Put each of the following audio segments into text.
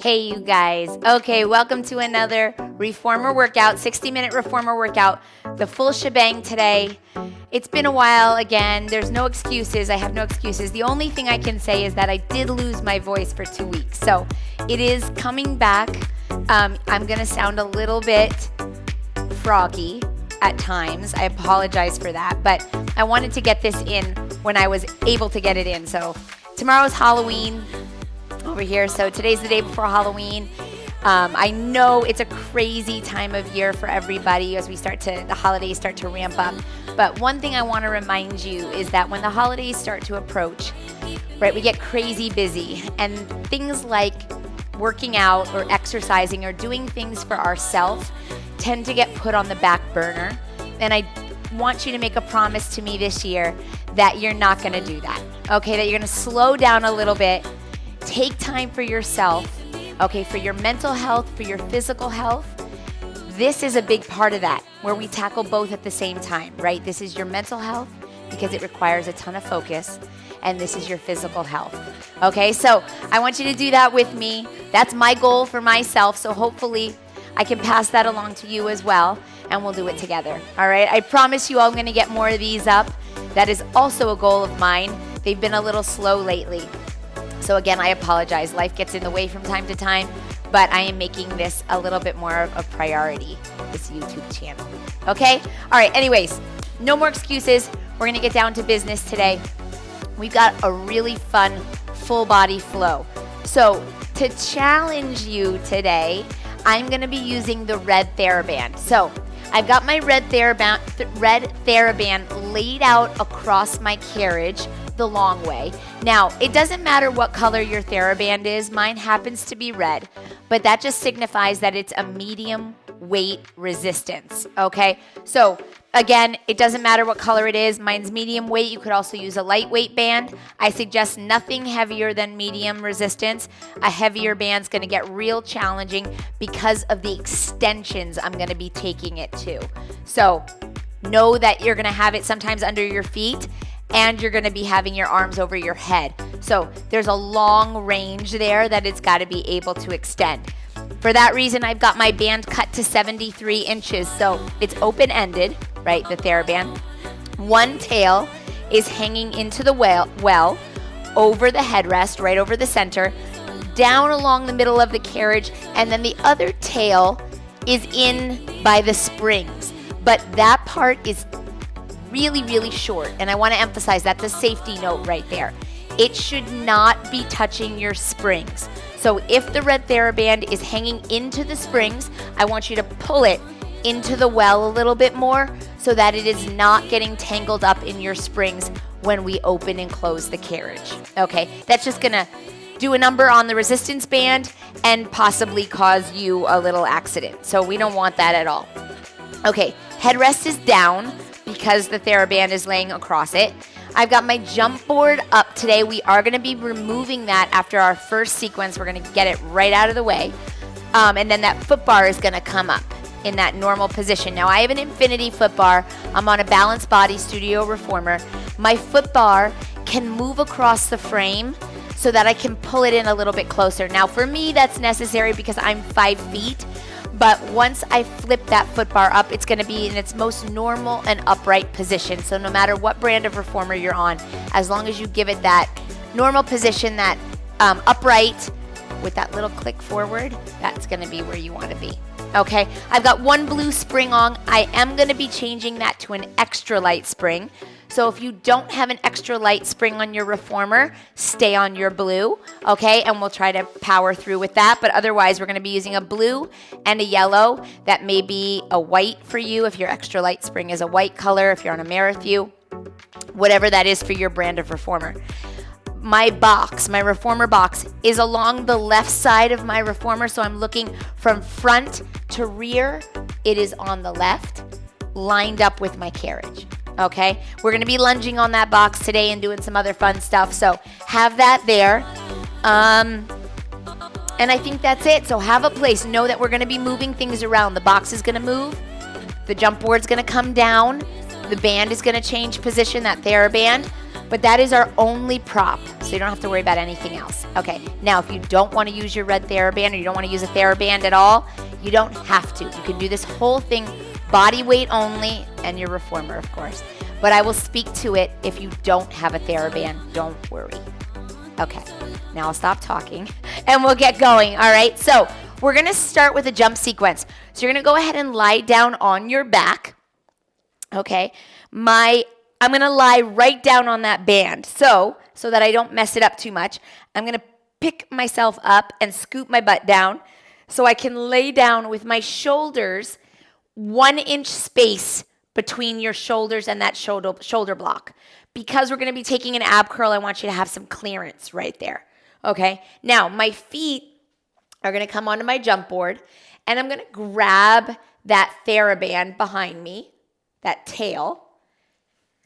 Hey, you guys. Okay, welcome to another reformer workout, 60-minute reformer workout, the full shebang today. It's been a while again. There's no excuses. I have no excuses. The only thing I can say is that I did lose my voice for 2 weeks. So it is coming back. I'm going to sound a little bit froggy at times. I apologize for that, but I wanted to get this in when I was able to get it in. So tomorrow's Halloween over here. So today's the day before Halloween. I know it's a crazy time of year for everybody as the holidays start to ramp up. But one thing I want to remind you is that when the holidays start to approach, right, we get crazy busy, and things like working out or exercising or doing things for ourselves tend to get put on the back burner. And I want you to make a promise to me this year that you're not going to do that. Okay, that you're going to slow down a little bit. Take time for yourself, okay, for your mental health, for your physical health. This is a big part of that, where we tackle both at the same time, right? This is your mental health because it requires a ton of focus, and this is your physical health, okay? So I want you to do that with me. That's my goal for myself, so hopefully I can pass that along to you as well, and we'll do it together, all right? I promise you I'm going to get more of these up. That is also a goal of mine. They've been a little slow lately. So again, I apologize. Life gets in the way from time to time, but I am making this a little bit more of a priority, this YouTube channel. Okay? All right, anyways, no more excuses. We're going to get down to business today. We've got a really fun full body flow. So to challenge you today, I'm going to be using the red Theraband. So I've got my red Theraband laid out across my carriage the long way. Now, it doesn't matter what color your Theraband is. Mine happens to be red, but that just signifies that it's a medium weight resistance, okay? So again, it doesn't matter what color it is. Mine's medium weight. You could also use a lightweight band. I suggest nothing heavier than medium resistance. A heavier band's gonna get real challenging because of the extensions I'm gonna be taking it to. So know that you're gonna have it sometimes under your feet, and you're going to be having your arms over your head. So there's a long range there that it's got to be able to extend. For that reason, I've got my band cut to 73 inches. So it's open-ended, right, the Theraband. One tail is hanging into the well over the headrest, right over the center, down along the middle of the carriage, and then the other tail is in by the springs. But that part is really, really short, and I want to emphasize that's a safety note right there. It should not be touching your springs. So if the red Theraband is hanging into the springs, I want you to pull it into the well a little bit more so that it is not getting tangled up in your springs when we open and close the carriage. Okay, that's just gonna do a number on the resistance band and possibly cause you a little accident. So we don't want that at all. Okay, headrest is down because the Theraband is laying across it. I've got my jump board up today. We are going to be removing that after our first sequence. We're going to get it right out of the way. And then that foot bar is going to come up in that normal position. Now, I have an infinity foot bar. I'm on a balancedbody studio reformer. My foot bar can move across the frame so that I can pull it in a little bit closer. Now, for me, that's necessary because I'm 5 feet. But once I flip that foot bar up, it's going to be in its most normal and upright position. So no matter what brand of reformer you're on, as long as you give it that normal position, that upright with that little click forward, that's going to be where you want to be. Okay, I've got one blue spring on. I am going to be changing that to an extra light spring. So if you don't have an extra light spring on your reformer, stay on your blue, okay? And we'll try to power through with that. But otherwise, we're going to be using a blue and a yellow. That may be a white for you if your extra light spring is a white color, if you're on a Marathon, whatever that is for your brand of reformer. My box, my reformer box, is along the left side of my reformer. So I'm looking from front to rear. It is on the left, lined up with my carriage. Okay, we're going to be lunging on that box today and doing some other fun stuff. So have that there. And I think that's it. So have a place. Know that we're going to be moving things around. The box is going to move. The jump board's going to come down. The band is going to change position, that Theraband. But that is our only prop, so you don't have to worry about anything else. Okay, now if you don't want to use your red Theraband or you don't want to use a Theraband at all, you don't have to. You can do this whole thing body weight only and your reformer, of course. But I will speak to it if you don't have a Theraband. Don't worry. Okay, now I'll stop talking and we'll get going, all right? So we're going to start with a jump sequence. So you're going to go ahead and lie down on your back, okay? I'm going to lie right down on that band so that I don't mess it up too much. I'm going to pick myself up and scoop my butt down so I can lay down with my shoulders 1 inch space between your shoulders and that shoulder block. Because we're going to be taking an ab curl, I want you to have some clearance right there. Okay? Now, my feet are going to come onto my jump board, and I'm going to grab that Theraband behind me, that tail,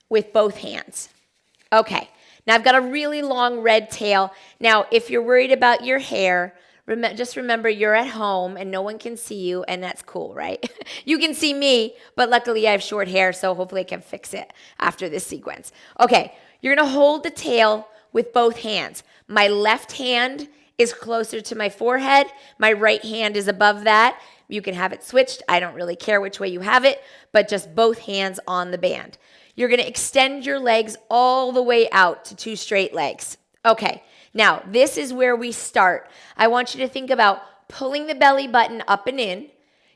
with both hands. Okay, now I've got a really long red tail. Now, if you're worried about your hair, just remember you're at home and no one can see you, and that's cool, right? You can see me, but luckily I have short hair, so hopefully I can fix it after this sequence. Okay, you're gonna hold the tail with both hands. My left hand is closer to my forehead. My right hand is above that. You can have it switched. I don't really care which way you have it, but just both hands on the band. You're going to extend your legs all the way out to 2 straight legs. Okay, now this is where we start. I want you to think about pulling the belly button up and in.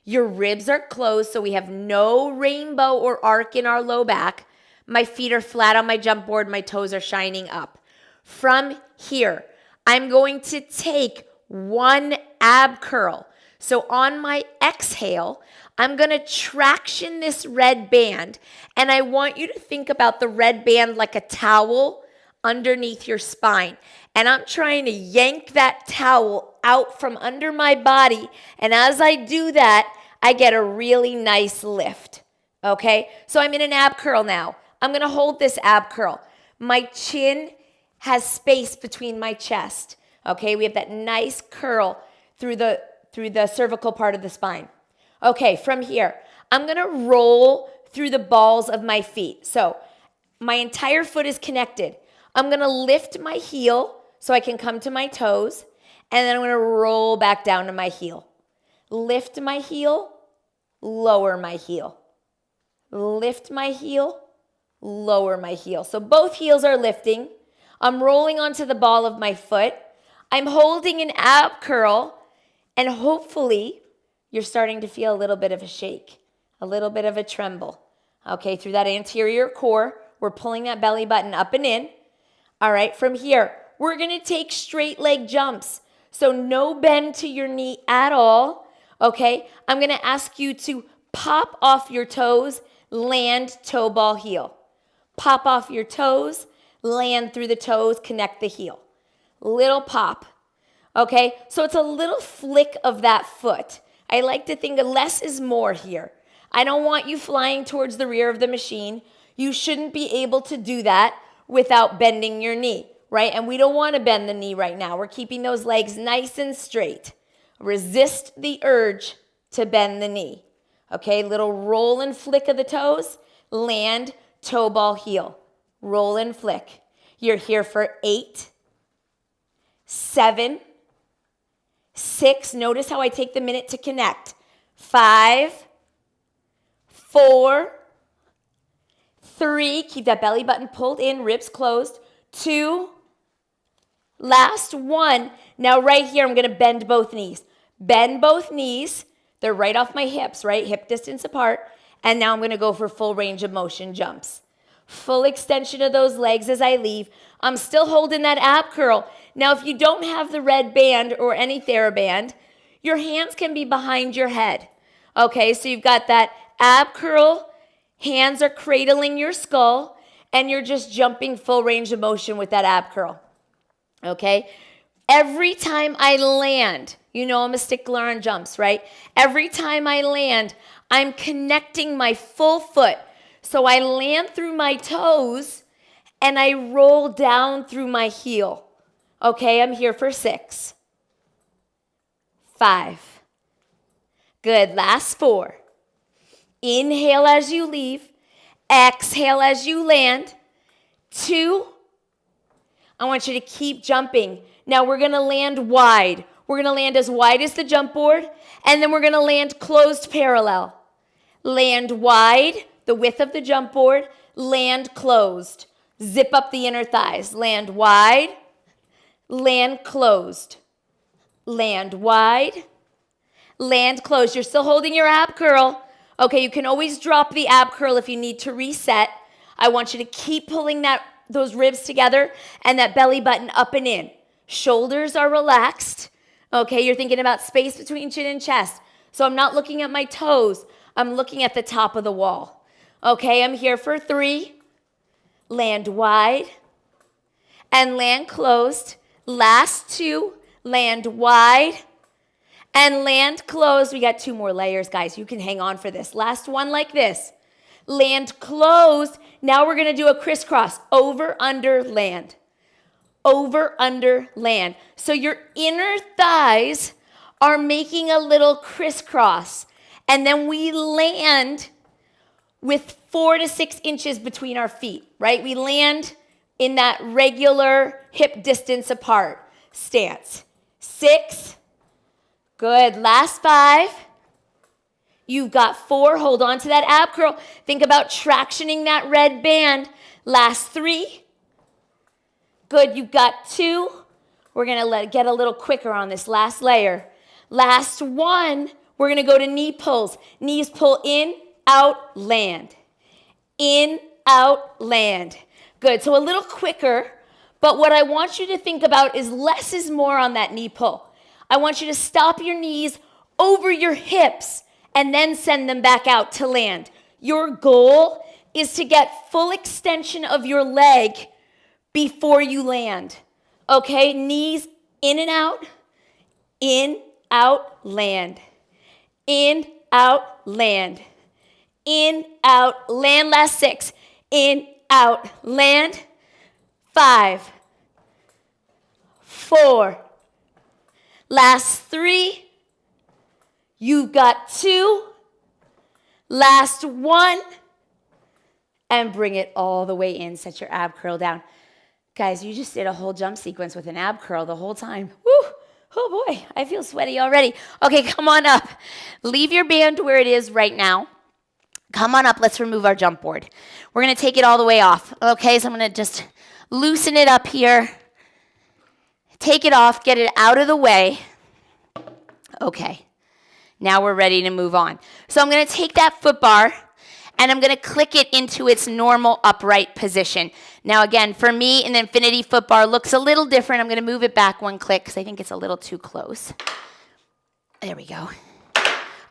Your ribs are closed, so we have no rainbow or arc in our low back. My feet are flat on my jump board. My toes are shining up. From here, I'm going to take 1 ab curl. So on my exhale, I'm going to traction this red band, and I want you to think about the red band like a towel underneath your spine. And I'm trying to yank that towel out from under my body, and as I do that, I get a really nice lift. Okay? So I'm in an ab curl now. I'm going to hold this ab curl. My chin has space between my chest. Okay? We have that nice curl through the cervical part of the spine. Okay, from here, I'm going to roll through the balls of my feet. So my entire foot is connected. I'm going to lift my heel so I can come to my toes, and then I'm going to roll back down to my heel. Lift my heel, lower my heel. Lift my heel, lower my heel. So both heels are lifting. I'm rolling onto the ball of my foot. I'm holding an ab curl, and hopefully you're starting to feel a little bit of a shake, a little bit of a tremble. Okay, through that anterior core, we're pulling that belly button up and in. All right, from here, we're going to take straight leg jumps. So no bend to your knee at all. Okay, I'm going to ask you to pop off your toes, land, toe ball, heel. Pop off your toes, land through the toes, connect the heel. Little pop. Okay, so it's a little flick of that foot. I like to think less is more here. I don't want you flying towards the rear of the machine. You shouldn't be able to do that without bending your knee, right? And we don't want to bend the knee right now. We're keeping those legs nice and straight. Resist the urge to bend the knee. Okay, little roll and flick of the toes, land, toe ball, heel. Roll and flick. You're here for 8, 7, 6, notice how I take the minute to connect. 5, 4, 3, keep that belly button pulled in, ribs closed. 2, last 1. Now right here, I'm going to bend both knees. Bend both knees. They're right off my hips, right? Hip distance apart. And now I'm going to go for full range of motion jumps. Full extension of those legs as I leave. I'm still holding that ab curl. Now, if you don't have the red band or any Theraband, your hands can be behind your head. Okay, so you've got that ab curl, hands are cradling your skull, and you're just jumping full range of motion with that ab curl. Okay, every time I land, you know I'm a stickler on jumps, right? Every time I land, I'm connecting my full foot. So I land through my toes, and I roll down through my heel. Okay, I'm here for 6, 5. Good, last 4. Inhale as you leave. Exhale as you land. 2, I want you to keep jumping. Now we're going to land wide. We're going to land as wide as the jump board, and then we're going to land closed parallel. Land wide, the width of the jump board, land closed. Zip up the inner thighs. Land wide, land closed. Land wide, land closed. You're still holding your ab curl. Okay, you can always drop the ab curl if you need to reset. I want you to keep pulling those ribs together and that belly button up and in. Shoulders are relaxed. Okay, you're thinking about space between chin and chest. So I'm not looking at my toes. I'm looking at the top of the wall. Okay, I'm here for 3. Land wide and land closed. Last 2, land wide and land closed. We got 2 more layers, guys. You can hang on for this. Last one like this. Land closed. Now we're going to do a crisscross. Over, under, land. Over, under, land. So your inner thighs are making a little crisscross. And then we land with 4 to 6 inches between our feet, right? We land in that regular hip distance apart stance. 6. Good. Last 5. You've got 4. Hold on to that ab curl. Think about tractioning that red band. Last 3. Good. You've got 2. We're going to get a little quicker on this last layer. Last 1. We're going to go to knee pulls. Knees pull in, out, land. In, out, land. Good. So a little quicker, but what I want you to think about is less is more on that knee pull. I want you to stop your knees over your hips and then send them back out to land. Your goal is to get full extension of your leg before you land. Okay, knees in and out, land. In, out, land. In, out, land. Last 6. In, out, land. 5, 4. Last 3. You've got 2. Last 1. And bring it all the way in. Set your ab curl down. Guys, you just did a whole jump sequence with an ab curl the whole time. Woo! Oh boy, I feel sweaty already. Okay, come on up. Leave your band where it is right now. Come on up, let's remove our jump board. We're gonna take it all the way off. Okay, so I'm gonna just loosen it up here. Take it off, get it out of the way. Okay, now we're ready to move on. So I'm gonna take that foot bar and I'm gonna click it into its normal upright position. Now again, for me, an infinity foot bar looks a little different. I'm gonna move it back 1 click because I think it's a little too close. There we go.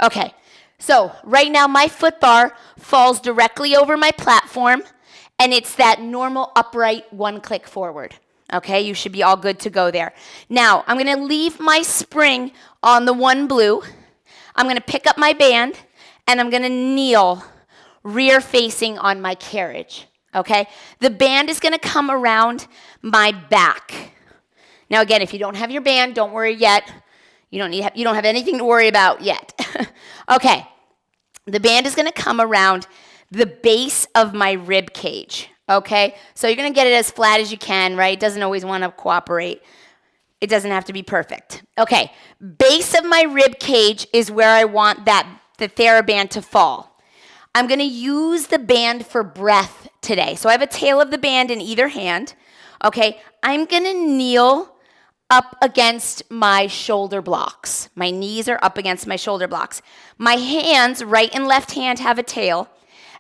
Okay, so right now my foot bar falls directly over my platform and it's that normal upright 1 click forward. Okay, you should be all good to go there. Now, I'm gonna leave my spring on the 1 blue. I'm gonna pick up my band and I'm gonna kneel rear facing on my carriage, okay? The band is gonna come around my back. Now again, if you don't have your band, don't worry yet. You don't have anything to worry about yet. Okay, the band is gonna come around the base of my rib cage, okay? So you're gonna get it as flat as you can, right? It doesn't always wanna cooperate. It doesn't have to be perfect. Okay, base of my rib cage is where I want the Theraband to fall. I'm gonna use the band for breath today. So I have a tail of the band in either hand. Okay, I'm gonna kneel up against my shoulder blocks. My knees are up against my shoulder blocks. My hands, right and left hand, have a tail.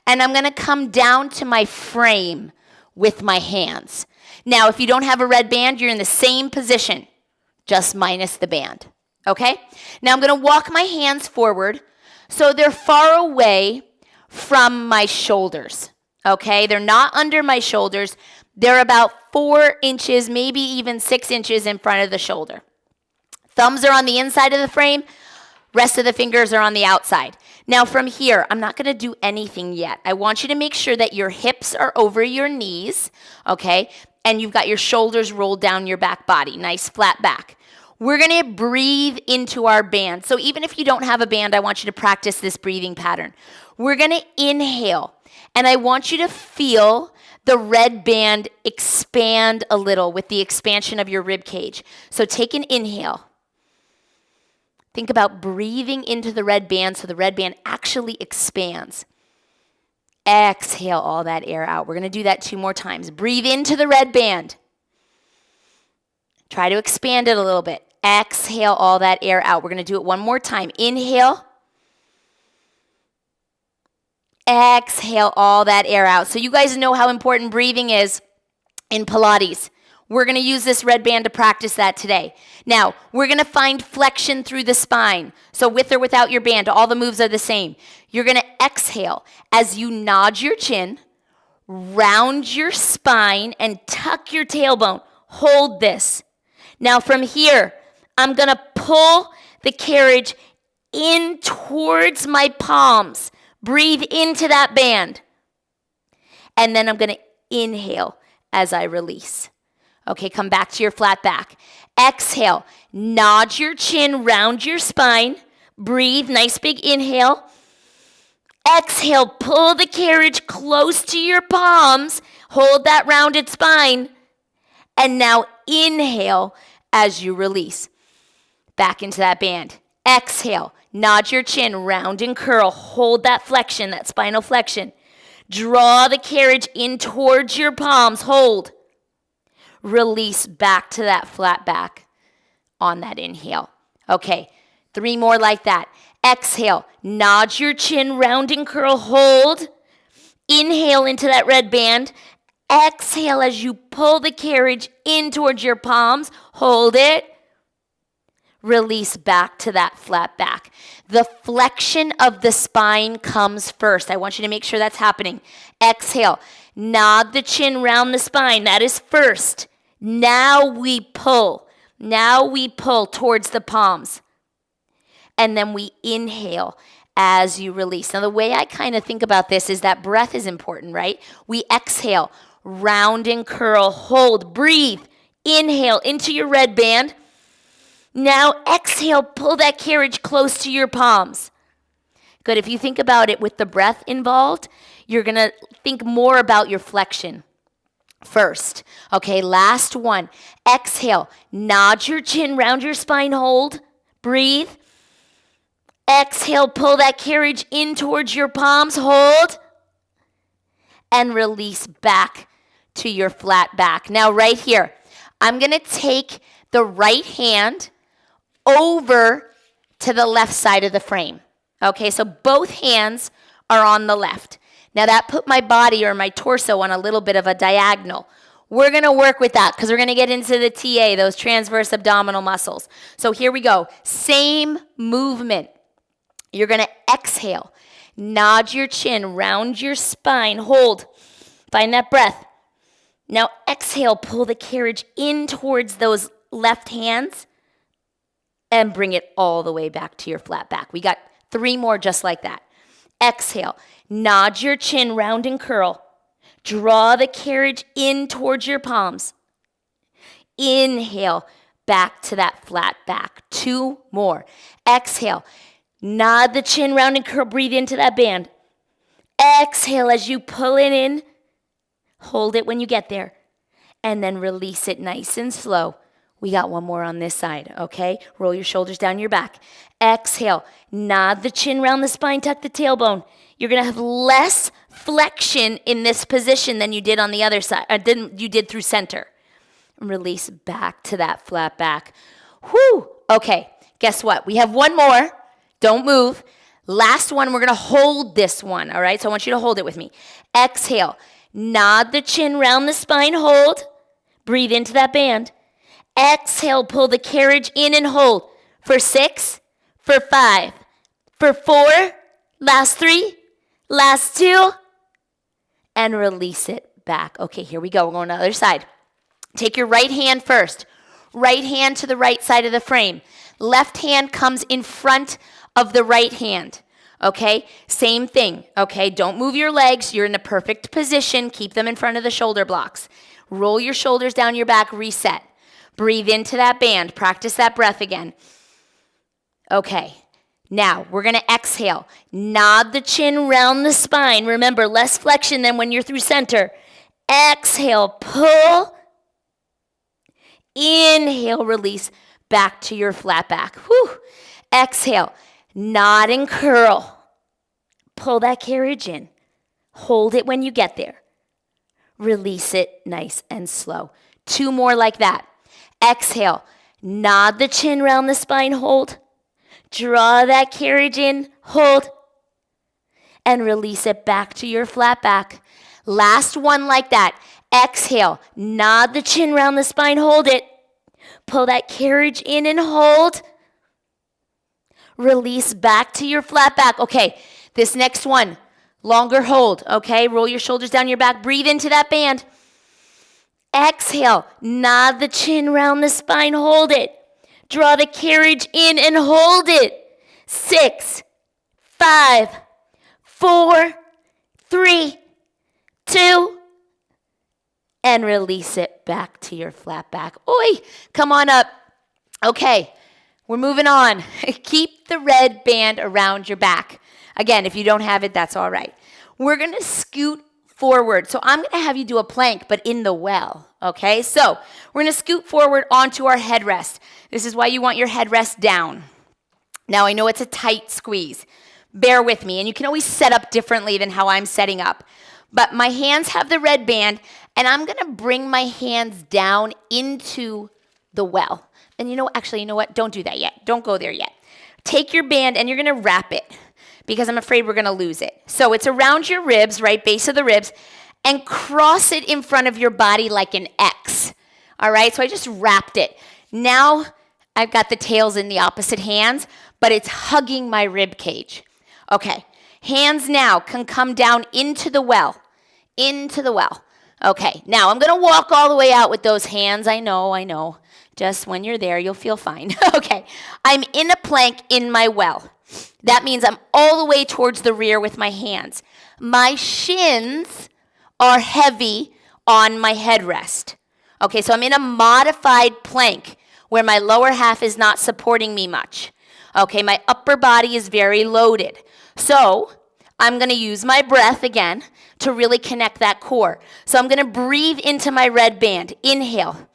And I'm gonna come down to my frame with my hands. Now, if you don't have a red band, you're in the same position, just minus the band. Okay? Now I'm gonna walk my hands forward so they're far away from my shoulders, okay? They're not under my shoulders. They're about 4 inches, maybe even 6 inches in front of the shoulder. Thumbs are on the inside of the frame. Rest of the fingers are on the outside. Now from here, I'm not gonna do anything yet. I want you to make sure that your hips are over your knees, okay? And you've got your shoulders rolled down your back body, nice flat back. We're gonna breathe into our band. So even if you don't have a band, I want you to practice this breathing pattern. We're gonna inhale, and I want you to feel the red band expand a little with the expansion of your rib cage. So take an inhale. Think about breathing into the red band so the red band actually expands. Exhale all that air out. We're going to do that 2 more times. Breathe into the red band. Try to expand it a little bit. Exhale all that air out. We're going to do it 1 more time. Inhale. Exhale all that air out. So you guys know how important breathing is in Pilates. We're going to use this red band to practice that today. Now, we're going to find flexion through the spine. So with or without your band, all the moves are the same. You're going to exhale as you nod your chin, round your spine, and tuck your tailbone. Hold this. Now from here, I'm going to pull the carriage in towards my palms. Breathe into that band. And then I'm going to inhale as I release. Okay, come back to your flat back. Exhale, nod your chin, round your spine. Breathe, nice big inhale. Exhale, pull the carriage close to your palms. Hold that rounded spine. And now inhale as you release. Back into that band. Exhale, nod your chin, round and curl. Hold that flexion, that spinal flexion. Draw the carriage in towards your palms. Hold. Release back to that flat back on that inhale. Okay, 3 more like that. Exhale, nod your chin, round and curl, hold. Inhale into that red band. Exhale as you pull the carriage in towards your palms. Hold it. Release back to that flat back. The flexion of the spine comes first. I want you to make sure that's happening. Exhale, nod the chin, round the spine. That is first. Now we pull. Now we pull towards the palms. And then we inhale as you release. Now, the way I kind of think about this is that breath is important, right? We exhale, round and curl, hold, breathe. Inhale into your red band. Now exhale, pull that carriage close to your palms. Good. If you think about it with the breath involved, you're going to think more about your flexion first. Okay, last one. Exhale, nod your chin, round your spine, hold, breathe. Exhale, pull that carriage in towards your palms, hold, and release back to your flat back. Now right here, I'm going to take the right hand over to the left side of the frame. Okay, so both hands are on the left. Now that put my body or my torso on a little bit of a diagonal. We're going to work with that because we're going to get into the TA, those transverse abdominal muscles. So here we go. Same movement. You're going to exhale. Nod your chin, round your spine, hold. Find that breath. Now exhale, pull the carriage in towards those left hands and bring it all the way back to your flat back. We got 3 more just like that. Exhale, nod your chin, round and curl. Draw the carriage in towards your palms. Inhale, back to that flat back. 2 more. Exhale, nod the chin, round and curl. Breathe into that band. Exhale as you pull it in. Hold it when you get there. And then release it nice and slow. We got 1 more on this side, okay? Roll your shoulders down your back. Exhale, nod the chin, round the spine, tuck the tailbone. You're going to have less flexion in this position than you did on the other side, than you did through center. Release back to that flat back. Whew! Okay, guess what? We have 1 more. Don't move. Last one, we're going to hold this one, all right? So I want you to hold it with me. Exhale, nod the chin, round the spine, hold. Breathe into that band. Exhale, pull the carriage in and hold for 6, for 5, for 4, last 3, last 2, and release it back. Okay, here we go. We're going to the other side. Take your right hand first. Right hand to the right side of the frame. Left hand comes in front of the right hand. Okay, same thing. Okay, don't move your legs. You're in the perfect position. Keep them in front of the shoulder blocks. Roll your shoulders down your back, reset. Breathe into that band. Practice that breath again. Okay, now we're going to exhale. Nod the chin, round the spine. Remember, less flexion than when you're through center. Exhale, pull. Inhale, release back to your flat back. Whew. Exhale, nod and curl. Pull that carriage in. Hold it when you get there. Release it nice and slow. 2 more like that. Exhale, nod the chin round the spine, hold. Draw that carriage in, hold. And release it back to your flat back. Last one like that. Exhale, nod the chin round the spine, hold it. Pull that carriage in and hold. Release back to your flat back. Okay, this next one, longer hold, okay? Roll your shoulders down your back, breathe into that band. Exhale, nod the chin round the spine, hold it. Draw the carriage in and hold it. 6, 5, 4, 3, 2, and release it back to your flat back. Oi, come on up. Okay, we're moving on. Keep the red band around your back. Again, if you don't have it, that's all right. We're going to scoot forward. So I'm going to have you do a plank, but in the well, okay? So we're going to scoot forward onto our headrest. This is why you want your headrest down. Now, I know it's a tight squeeze. Bear with me, and you can always set up differently than how I'm setting up. But my hands have the red band, and I'm going to bring my hands down into the well. And you know what? Don't do that yet. Don't go there yet. Take your band, and you're going to wrap it, because I'm afraid we're going to lose it. So it's around your ribs, right, base of the ribs, and cross it in front of your body like an X. All right, so I just wrapped it. Now I've got the tails in the opposite hands, but it's hugging my rib cage. Okay, hands now can come down into the well. Okay, now I'm going to walk all the way out with those hands. I know. Just when you're there, you'll feel fine. Okay, I'm in a plank in my well. That means I'm all the way towards the rear with my hands. My shins are heavy on my headrest. Okay, so I'm in a modified plank where my lower half is not supporting me much. Okay, my upper body is very loaded. So I'm going to use my breath again to really connect that core. So I'm going to breathe into my red band. Inhale.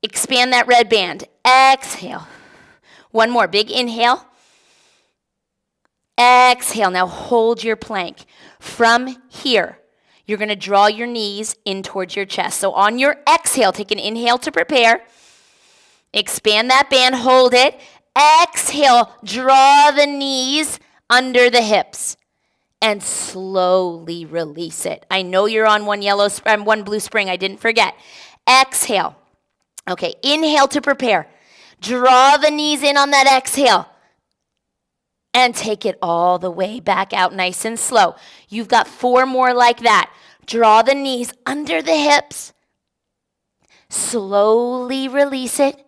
Expand that red band. Exhale. One more. Big inhale. Exhale. Now hold your plank. From here, you're going to draw your knees in towards your chest. So on your exhale, take an inhale to prepare. Expand that band. Hold it. Exhale. Draw the knees under the hips. And slowly release it. I know you're on one blue spring. I didn't forget. Exhale. Okay, inhale to prepare. Draw the knees in on that exhale. And take it all the way back out nice and slow. You've got 4 more like that. Draw the knees under the hips. Slowly release it.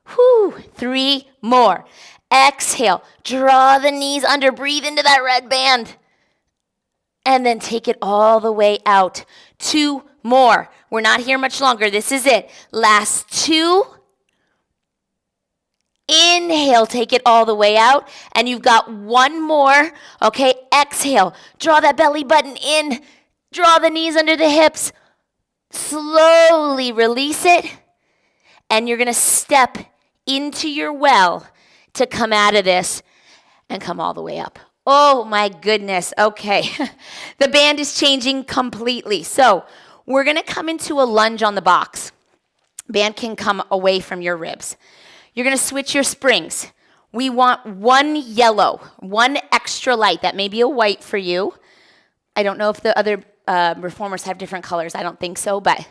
3 more. Exhale. Draw the knees under. Breathe into that red band. And then take it all the way out. 2 more. We're not here much longer. This is it. Last 2. Inhale, take it all the way out. And you've got 1 more. Okay, exhale. Draw that belly button in. Draw the knees under the hips. Slowly release it. And you're going to step into your well to come out of this and come all the way up. Oh my goodness. Okay. The band is changing completely. So we're going to come into a lunge on the box. Band can come away from your ribs. You're going to switch your springs. We want 1 yellow, 1 extra light. That may be a white for you. I don't know if the other reformers have different colors. I don't think so, but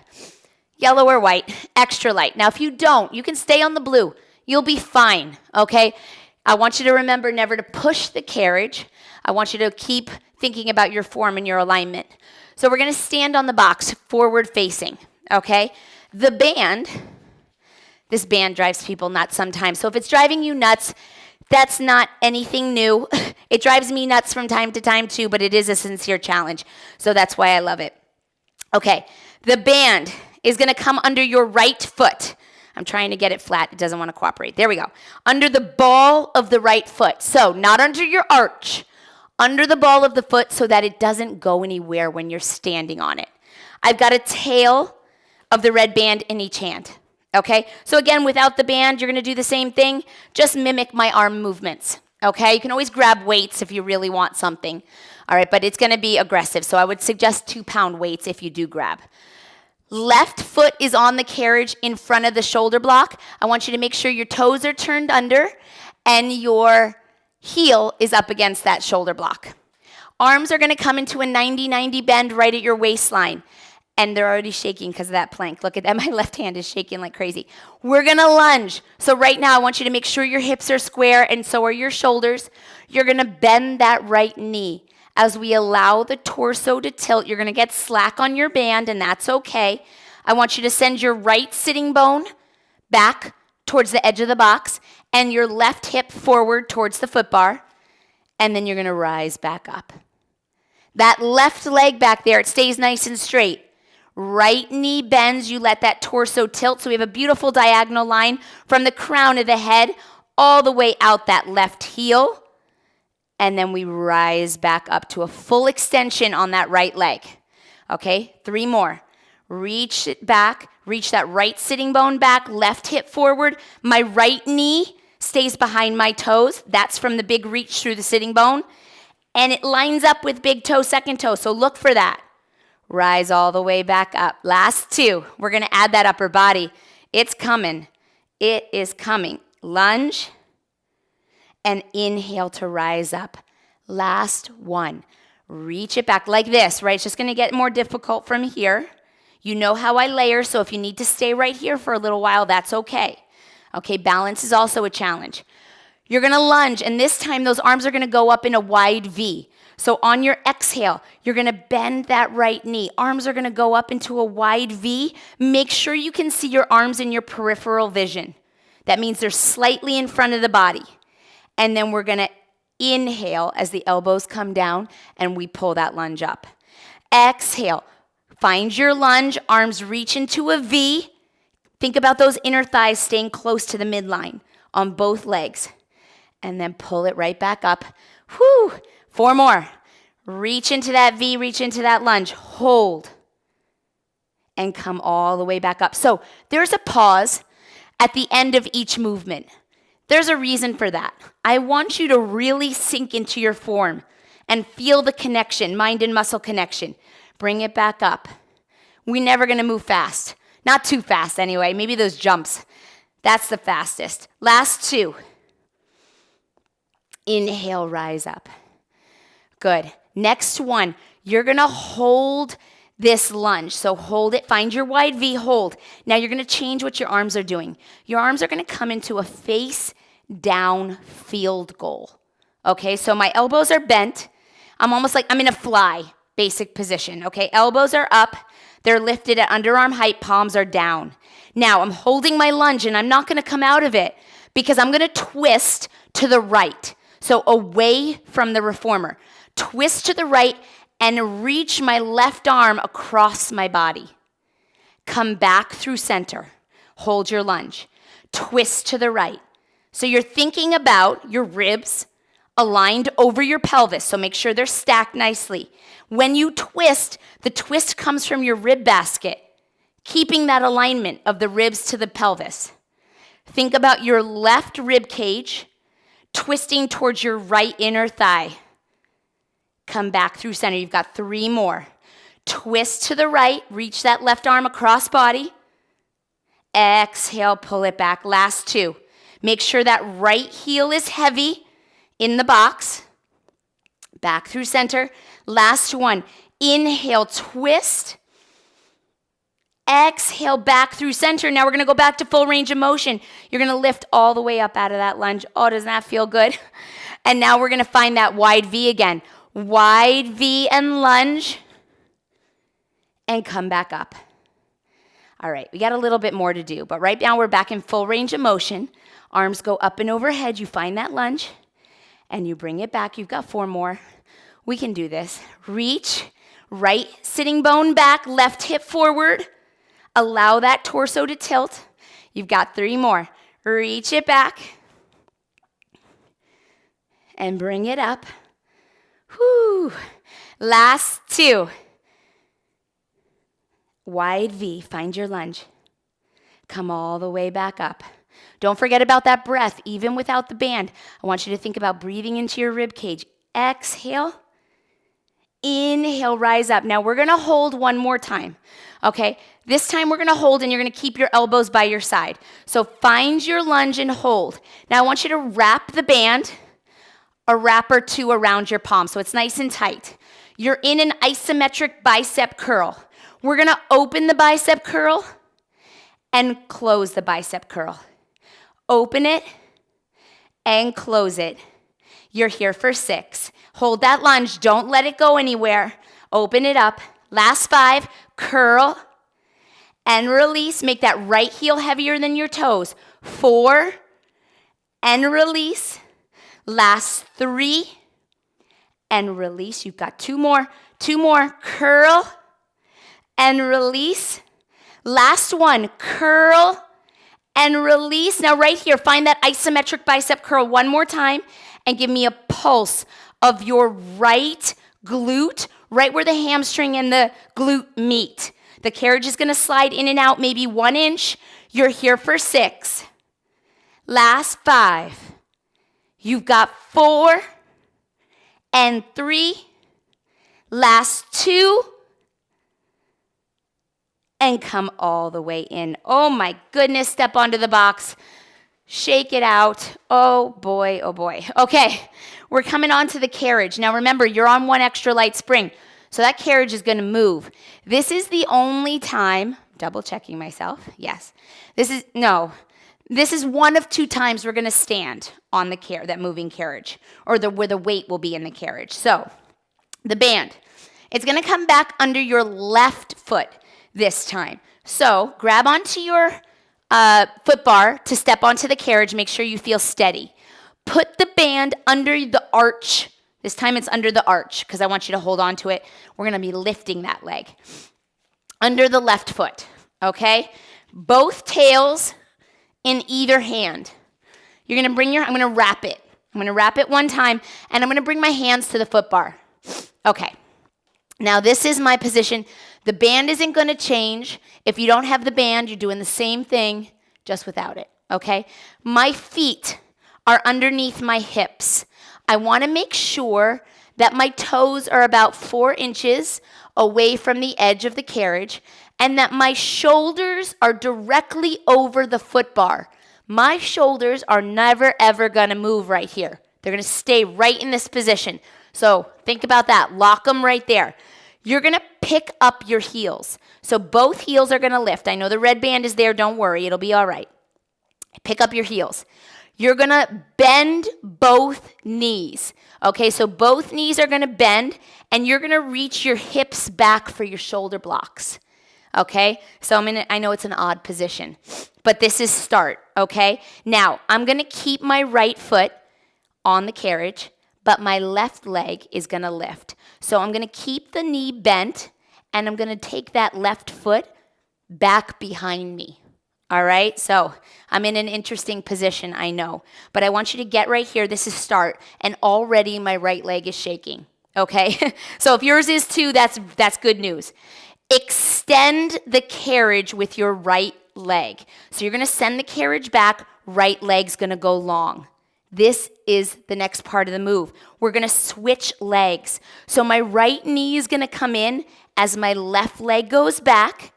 yellow or white, extra light. Now, if you don't, you can stay on the blue. You'll be fine, okay? I want you to remember never to push the carriage. I want you to keep thinking about your form and your alignment. So we're going to stand on the box forward facing, okay? The band, this band drives people nuts sometimes. So if it's driving you nuts, that's not anything new. It drives me nuts from time to time too, but it is a sincere challenge. So that's why I love it. Okay, the band is going to come under your right foot. I'm trying to get it flat. It doesn't want to cooperate. There we go. Under the ball of the right foot. So not under your arch, under the ball of the foot so that it doesn't go anywhere when you're standing on it. I've got a tail of the red band in each hand. Okay, so again, without the band, you're gonna do the same thing, just mimic my arm movements. Okay, you can always grab weights if you really want something. All right, but it's gonna be aggressive, so I would suggest 2-pound weights if you do grab. Left foot is on the carriage in front of the shoulder block. I want you to make sure your toes are turned under and your heel is up against that shoulder block. Arms are gonna come into a 90-90 bend right at your waistline. And they're already shaking because of that plank. Look at that, my left hand is shaking like crazy. We're gonna lunge. So right now, I want you to make sure your hips are square and so are your shoulders. You're gonna bend that right knee. As we allow the torso to tilt, you're gonna get slack on your band, and that's okay. I want you to send your right sitting bone back towards the edge of the box and your left hip forward towards the foot bar, and then you're gonna rise back up. That left leg back there, it stays nice and straight. Right knee bends, you let that torso tilt. So we have a beautiful diagonal line from the crown of the head all the way out that left heel. And then we rise back up to a full extension on that right leg. Okay, 3 more. Reach it back, reach that right sitting bone back, left hip forward. My right knee stays behind my toes. That's from the big reach through the sitting bone. And it lines up with big toe, second toe. So look for that. Rise all the way back up. Last 2. We're going to add that upper body. It's coming. It is coming. Lunge and inhale to rise up. Last 1. Reach it back like this, right? It's just going to get more difficult from here. You know how I layer, so if you need to stay right here for a little while, that's okay. Okay, balance is also a challenge. You're going to lunge, and this time those arms are going to go up in a wide V. So on your exhale, you're gonna bend that right knee. Arms are gonna go up into a wide V. Make sure you can see your arms in your peripheral vision. That means they're slightly in front of the body. And then we're gonna inhale as the elbows come down and we pull that lunge up. Exhale, find your lunge, arms reach into a V. Think about those inner thighs staying close to the midline on both legs. And then pull it right back up. Whew. 4 more. Reach into that V, reach into that lunge. Hold. And come all the way back up. So there's a pause at the end of each movement. There's a reason for that. I want you to really sink into your form and feel the connection, mind and muscle connection. Bring it back up. We're never going to move fast. Not too fast anyway. Maybe those jumps. That's the fastest. Last 2. Inhale, rise up. Good. Next one, you're going to hold this lunge. So hold it, find your wide V, hold. Now you're going to change what your arms are doing. Your arms are going to come into a face down field goal. Okay, so my elbows are bent. I'm almost like I'm in a fly, basic position. Okay, elbows are up. They're lifted at underarm height, palms are down. Now I'm holding my lunge and I'm not going to come out of it because I'm going to twist to the right. So away from the reformer. Twist to the right and reach my left arm across my body. Come back through center. Hold your lunge. Twist to the right. So you're thinking about your ribs aligned over your pelvis. So make sure they're stacked nicely. When you twist, the twist comes from your rib basket, keeping that alignment of the ribs to the pelvis. Think about your left rib cage twisting towards your right inner thigh. Come back through center. You've got 3 more. Twist to the right. Reach that left arm across body. Exhale, pull it back. Last 2. Make sure that right heel is heavy in the box. Back through center. Last 1. Inhale, twist. Exhale, back through center. Now we're going to go back to full range of motion. You're going to lift all the way up out of that lunge. Oh, doesn't that feel good? And now we're going to find that wide V again. Wide V and lunge. And come back up. All right, we got a little bit more to do, but right now we're back in full range of motion. Arms go up and overhead. You find that lunge, and you bring it back. You've got 4 more. We can do this. Reach, right sitting bone back, left hip forward. Allow that torso to tilt. You've got 3 more. Reach it back, and bring it up. Whew. Last 2. Wide V, find your lunge. Come all the way back up. Don't forget about that breath, even without the band. I want you to think about breathing into your rib cage. Exhale. Inhale, rise up. Now we're going to hold one more time, okay? This time we're going to hold and you're going to keep your elbows by your side. So find your lunge and hold. Now I want you to wrap the band, a wrap or two around your palm so it's nice and tight. You're in an isometric bicep curl. We're going to open the bicep curl and close the bicep curl. Open it and close it. You're here for 6. Hold that lunge. Don't let it go anywhere. Open it up. Last 5. Curl and release. Make that right heel heavier than your toes. 4 and release. Last 3 and release. You've got 2 more. 2 more. Curl and release. Last 1. Curl and release. Now right here, find that isometric bicep curl one more time and give me a pulse of your right glute, right where the hamstring and the glute meet. The carriage is going to slide in and out maybe 1 inch. You're here for 6. Last 5. You've got 4 and 3. Last 2. And come all the way in. Oh my goodness, step onto the box. Shake it out. Oh boy, oh boy. Okay, we're coming on to the carriage. Now remember, you're on 1 extra light spring, so that carriage is going to move. This is the only time, double checking myself, yes. This is one of 2 times we're going to stand on that moving carriage, or where the weight will be in the carriage. So, the band, it's going to come back under your left foot this time. So grab onto your foot bar to step onto the carriage. Make sure you feel steady. Put the band under the arch. This time it's under the arch because I want you to hold on to it. We're going to be lifting that leg. Under the left foot, okay? Both tails in either hand. You're going to I'm going to wrap it. I'm going to wrap it 1 time, and I'm going to bring my hands to the foot bar. Okay. Now this is my position. The band isn't going to change. If you don't have the band, you're doing the same thing, just without it, okay? My feet are underneath my hips. I want to make sure that my toes are about 4 inches away from the edge of the carriage and that my shoulders are directly over the foot bar. My shoulders are never, ever going to move right here. They're going to stay right in this position. So think about that. Lock them right there. You're going to pick up your heels. So both heels are going to lift. I know the red band is there. Don't worry. It'll be all right. Pick up your heels. You're going to bend both knees. Okay, so both knees are going to bend, and you're going to reach your hips back for your shoulder blocks. Okay, so I know it's an odd position, but this is start. Okay, now I'm going to keep my right foot on the carriage, but my left leg is going to lift. So I'm going to keep the knee bent, and I'm going to take that left foot back behind me. All right, so I'm in an interesting position, I know. But I want you to get right here. This is start, and already my right leg is shaking. Okay, so if yours is too, that's good news. Extend the carriage with your right leg. So you're going to send the carriage back, right leg's going to go long. This is the next part of the move. We're going to switch legs. So my right knee is going to come in as my left leg goes back.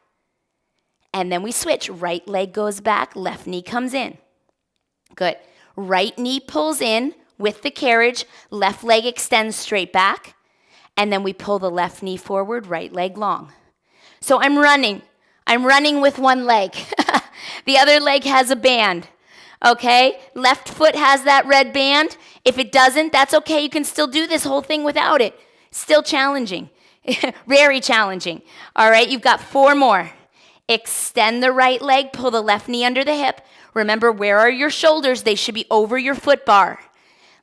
And then we switch. Right leg goes back, left knee comes in. Good. Right knee pulls in with the carriage, left leg extends straight back. And then we pull the left knee forward, right leg long. So I'm running. I'm running with one leg. The other leg has a band. Okay, left foot has that red band. If it doesn't, that's okay. You can still do this whole thing without it. Still challenging, very challenging. All right, you've got 4 more. Extend the right leg, pull the left knee under the hip. Remember, where are your shoulders? They should be over your foot bar.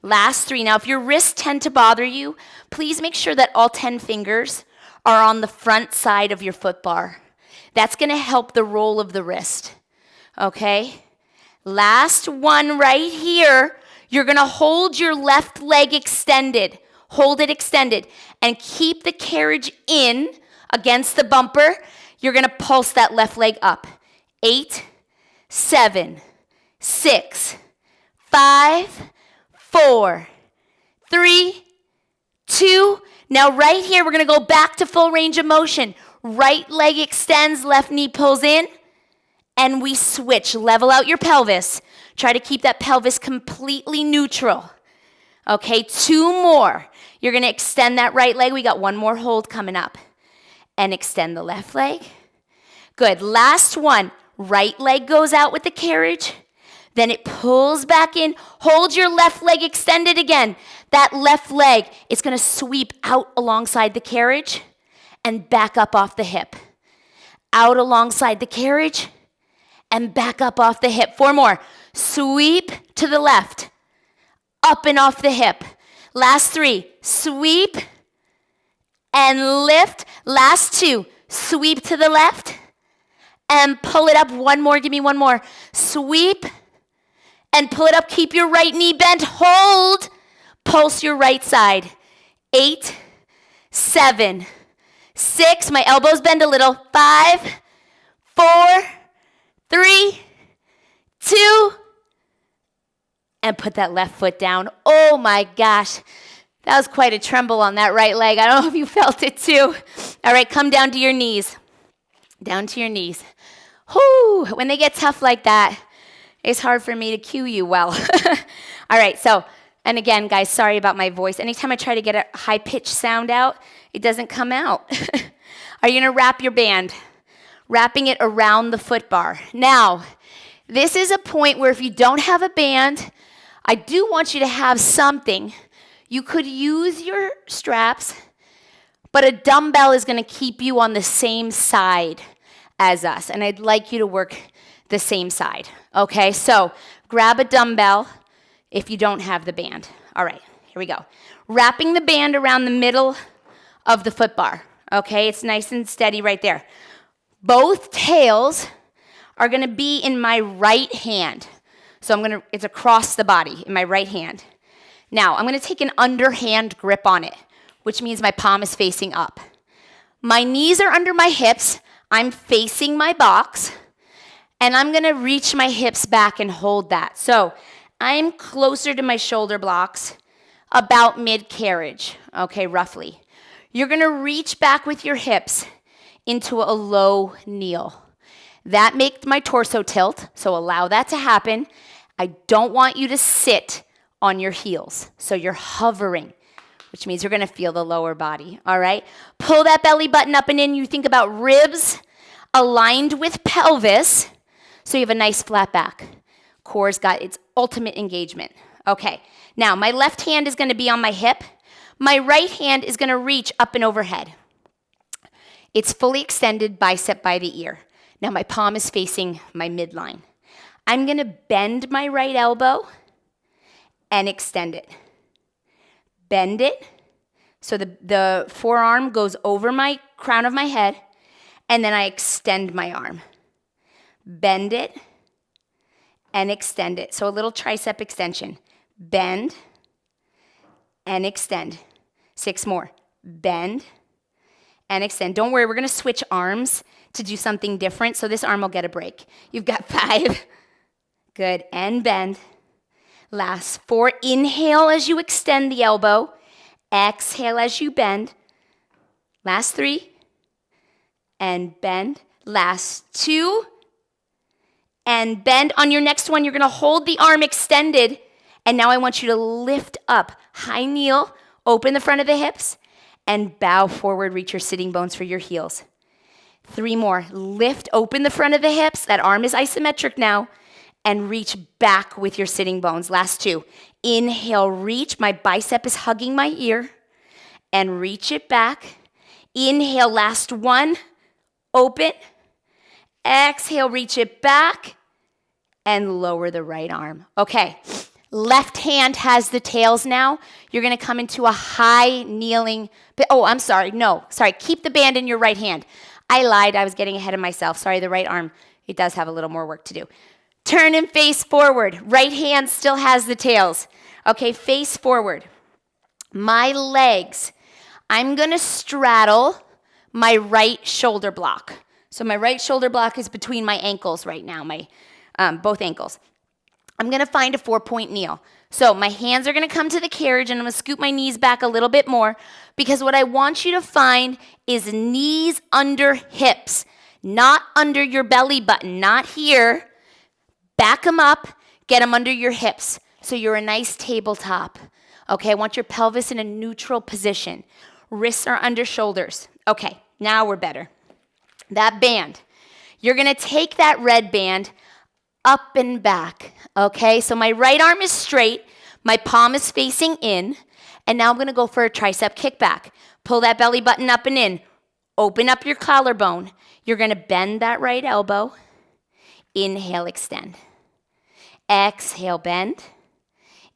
Last 3. Now, if your wrists tend to bother you, please make sure that all 10 fingers are on the front side of your foot bar. That's going to help the roll of the wrist. Okay? Last one right here, you're going to hold your left leg extended. Hold it extended and keep the carriage in against the bumper. You're gonna pulse that left leg up. 8, 7, 6, 5, 4, 3, 2. Now right here, we're gonna go back to full range of motion. Right leg extends, left knee pulls in, and we switch. Level out your pelvis. Try to keep that pelvis completely neutral. Okay, 2 more. You're gonna extend that right leg. We got 1 more hold coming up. And extend the left leg. Good, last one. Right leg goes out with the carriage. Then it pulls back in. Hold your left leg extended again. That left leg is gonna sweep out alongside the carriage and back up off the hip. Out alongside the carriage and back up off the hip. 4 more. Sweep to the left, up and off the hip. Last 3, sweep and lift. Last 2, sweep to the left and pull it up. 1 more, give me 1 more. Sweep and pull it up. Keep your right knee bent. Hold. Pulse your right side. 8, 7, 6. My elbows bend a little. 5, 4, 3, 2. And put that left foot down. Oh my gosh. That was quite a tremble on that right leg. I don't know if you felt it too. All right, come down to your knees. Down to your knees. Whoo, when they get tough like that, it's hard for me to cue you well. All right, so, and again, guys, sorry about my voice. Anytime I try to get a high-pitched sound out, it doesn't come out. Are you gonna wrap your band? Wrapping it around the foot bar. Now, this is a point where if you don't have a band, I do want you to have something. You could use your straps, but a dumbbell is gonna keep you on the same side as us, and I'd like you to work the same side, okay? So grab a dumbbell if you don't have the band. All right, here we go. Wrapping the band around the middle of the foot bar, okay? It's nice and steady right there. Both tails are gonna be in my right hand. So it's across the body in my right hand. Now, I'm gonna take an underhand grip on it, which means my palm is facing up. My knees are under my hips. I'm facing my box, and I'm gonna reach my hips back and hold that. So I'm closer to my shoulder blocks, about mid-carriage, okay, roughly. You're gonna reach back with your hips into a low kneel. That makes my torso tilt, so allow that to happen. I don't want you to sit on your heels, so you're hovering, which means you're gonna feel the lower body, all right? Pull that belly button up and in. You think about ribs aligned with pelvis, so you have a nice flat back. Core's got its ultimate engagement. Okay, now my left hand is gonna be on my hip. My right hand is gonna reach up and overhead. It's fully extended, bicep by the ear. Now my palm is facing my midline. I'm gonna bend my right elbow and extend it. Bend it, so the forearm goes over my crown of my head, and then I extend my arm. Bend it and extend it. So a little tricep extension. Bend and extend. 6 more. Bend and extend. Don't worry, we're gonna switch arms to do something different, so this arm will get a break. You've got 5. Good, and bend. Last 4, inhale as you extend the elbow. Exhale as you bend. Last 3, and bend. Last 2, and bend. On your next one, you're gonna hold the arm extended, and now I want you to lift up. High kneel, open the front of the hips, and bow forward, reach your sitting bones for your heels. 3 more, lift, open the front of the hips. That arm is isometric now. And reach back with your sitting bones. Last 2. Inhale, reach. My bicep is hugging my ear. And reach it back. Inhale, last 1. Open. Exhale, reach it back. And lower the right arm. Okay. Left hand has the tails now. You're going to come into a high kneeling. Keep the band in your right hand. I lied. I was getting ahead of myself. Sorry, the right arm. It does have a little more work to do. Turn and face forward. Right hand still has the tails. Okay, face forward. My legs, I'm gonna straddle my right shoulder block. So my right shoulder block is between my ankles right now, my both ankles. I'm going to find a 4-point kneel. So my hands are going to come to the carriage, and I'm going to scoop my knees back a little bit more, because what I want you to find is knees under hips, not under your belly button, not here. Back them up, get them under your hips, so you're a nice tabletop. Okay, I want your pelvis in a neutral position. Wrists are under shoulders. Okay, now we're better. That band, you're going to take that red band up and back. Okay, so my right arm is straight, my palm is facing in, and now I'm going to go for a tricep kickback. Pull that belly button up and in. Open up your collarbone. You're going to bend that right elbow. Inhale, extend. Exhale, bend.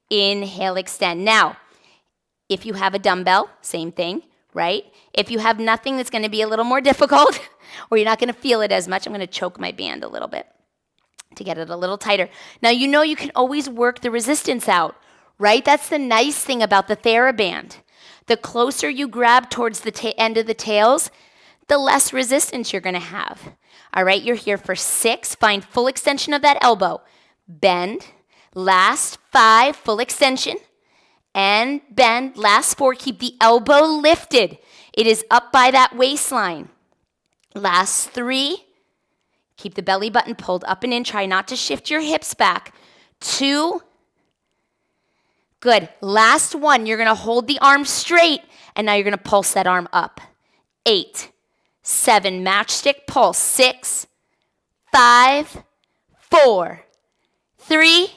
Inhale, extend. Now, if you have a dumbbell, same thing, right? If you have nothing, that's going to be a little more difficult, or you're not going to feel it as much. I'm going to choke my band a little bit to get it a little tighter. Now, you know you can always work the resistance out, right? That's the nice thing about the Theraband. The closer you grab towards the end of the tails, the less resistance you're going to have. All right, you're here for 6. Find full extension of that elbow. Bend. Last 5, full extension. And bend. Last 4, keep the elbow lifted. It is up by that waistline. Last 3, keep the belly button pulled up and in. Try not to shift your hips back. 2, good. Last 1, you're going to hold the arm straight, and now you're going to pulse that arm up. 8, 7, matchstick pulse. 6, 5, 4, 3,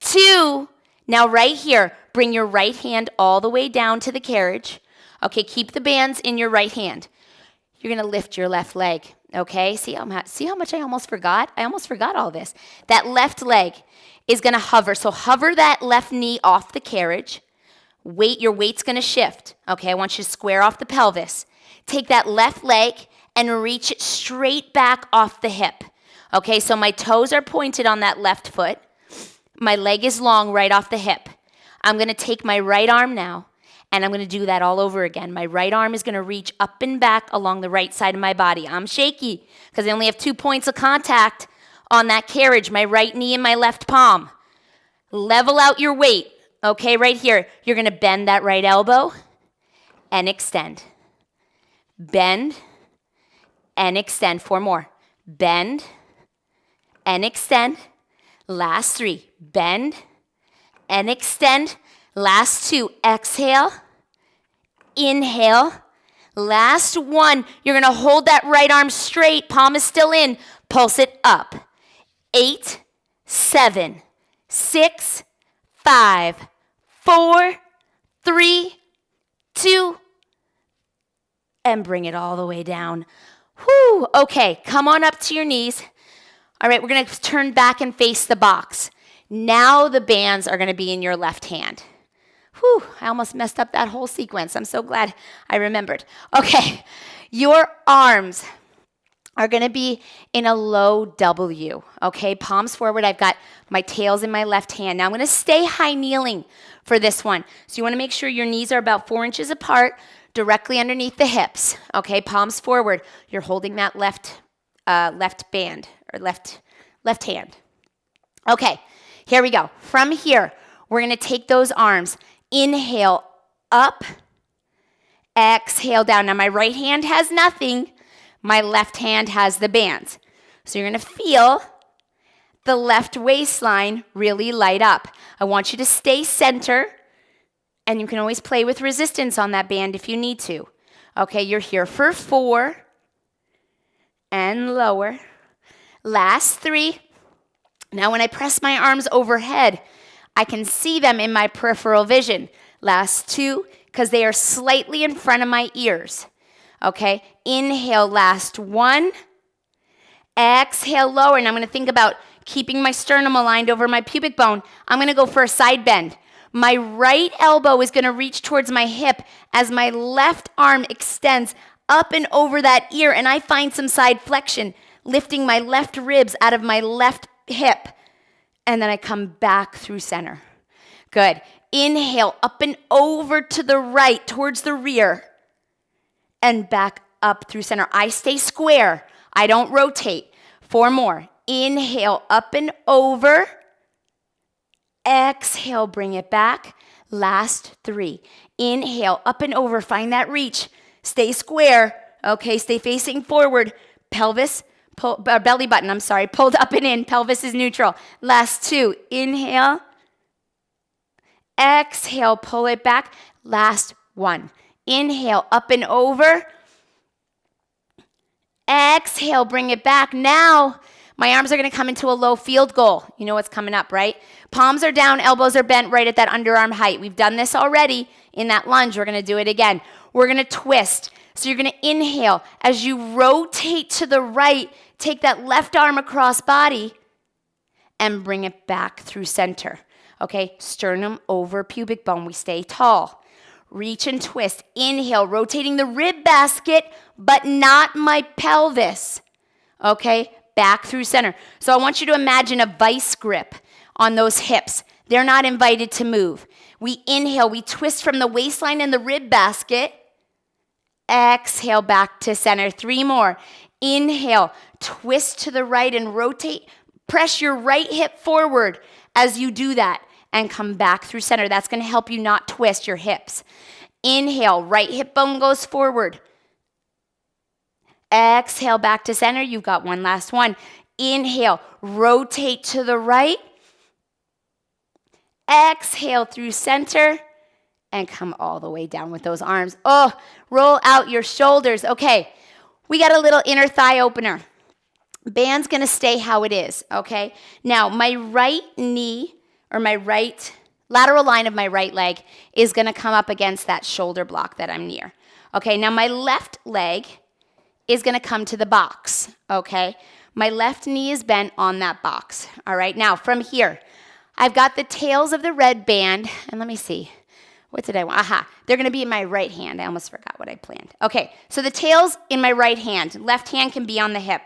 2. Now right here, bring your right hand all the way down to the carriage. Okay, keep the bands in your right hand. You're going to lift your left leg, okay? See how much I almost forgot? I almost forgot all this. That left leg is going to hover. So hover that left knee off the carriage. Your weight's going to shift, okay? I want you to square off the pelvis. Take that left leg and reach it straight back off the hip. Okay, so my toes are pointed on that left foot. My leg is long right off the hip. I'm going to take my right arm now, and I'm going to do that all over again. My right arm is going to reach up and back along the right side of my body. I'm shaky because I only have 2 points of contact on that carriage, my right knee and my left palm. Level out your weight. Okay, right here. You're going to bend that right elbow and extend. Bend and extend. 4 more. Bend and extend. Last 3. Bend and extend. Last 2. Exhale. Inhale. Last 1. You're going to hold that right arm straight. Palm is still in. Pulse it up. 8, 7, 6, 5, 4, 3, 2, and bring it all the way down. Whew. Okay, come on up to your knees. All right, we're going to turn back and face the box. Now the bands are going to be in your left hand. Whew, I almost messed up that whole sequence. I'm so glad I remembered. Okay, your arms are going to be in a low W. Okay, palms forward. I've got my tails in my left hand. Now I'm going to stay high kneeling for this one. So you want to make sure your knees are about 4 inches apart, directly underneath the hips. Okay, palms forward. You're holding that left band or left hand. Okay, here we go. From here, we're going to take those arms. Inhale up, exhale down. Now my right hand has nothing. My left hand has the bands. So you're going to feel the left waistline really light up. I want you to stay center, and you can always play with resistance on that band if you need to. Okay, you're here for 4 and lower. Last 3. Now when I press my arms overhead, I can see them in my peripheral vision. Last 2, because they are slightly in front of my ears. Okay, inhale, last 1. Exhale, lower. And I'm going to think about keeping my sternum aligned over my pubic bone. I'm going to go for a side bend. My right elbow is going to reach towards my hip as my left arm extends up and over that ear, and I find some side flexion, lifting my left ribs out of my left hip. And then I come back through center. Good. Inhale, up and over to the right, towards the rear. And back up through center. I stay square. I don't rotate. 4 more. Inhale, up and over. Exhale, bring it back. Last 3. Inhale, up and over. Find that reach. Stay square. Okay, stay facing forward. Pelvis, belly button, pulled up and in. Pelvis is neutral. Last 2. Inhale. Exhale, pull it back. Last 1. Inhale, up and over. Exhale, bring it back. Now, my arms are going to come into a low field goal. You know what's coming up, right? Palms are down, elbows are bent right at that underarm height. We've done this already in that lunge. We're going to do it again. We're going to twist. So you're going to inhale. As you rotate to the right, take that left arm across body and bring it back through center. Okay, sternum over pubic bone. We stay tall. Reach and twist. Inhale, rotating the rib basket, but not my pelvis. Okay, back through center. So I want you to imagine a vice grip on those hips. They're not invited to move. We inhale, we twist from the waistline and the rib basket. Exhale, back to center. 3 more. Inhale, twist to the right and rotate. Press your right hip forward as you do that and come back through center. That's going to help you not twist your hips. Inhale, right hip bone goes forward. Exhale, back to center. You've got one last one. Inhale, rotate to the right. Exhale through center and come all the way down with those arms. Oh, roll out your shoulders. Okay, we got a little inner thigh opener. Band's gonna stay how it is, okay? Now, my right knee or my right lateral line of my right leg is gonna come up against that shoulder block that I'm near. Okay, now my left leg is gonna come to the box, okay? My left knee is bent on that box, all right? Now, from here, I've got the tails of the red band, and let me see. What did I want? Aha, they're gonna be in my right hand. I almost forgot what I planned. Okay, so the tail's in my right hand. Left hand can be on the hip.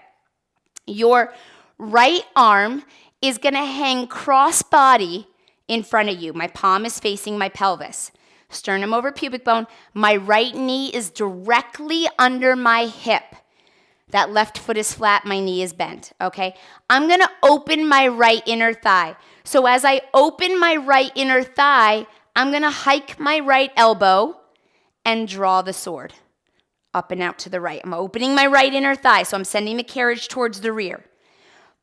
Your right arm is gonna hang cross body in front of you. My palm is facing my pelvis. Sternum over pubic bone. My right knee is directly under my hip. That left foot is flat, my knee is bent, okay? I'm gonna open my right inner thigh. So as I open my right inner thigh, I'm gonna hike my right elbow and draw the sword up and out to the right. I'm opening my right inner thigh, so I'm sending the carriage towards the rear.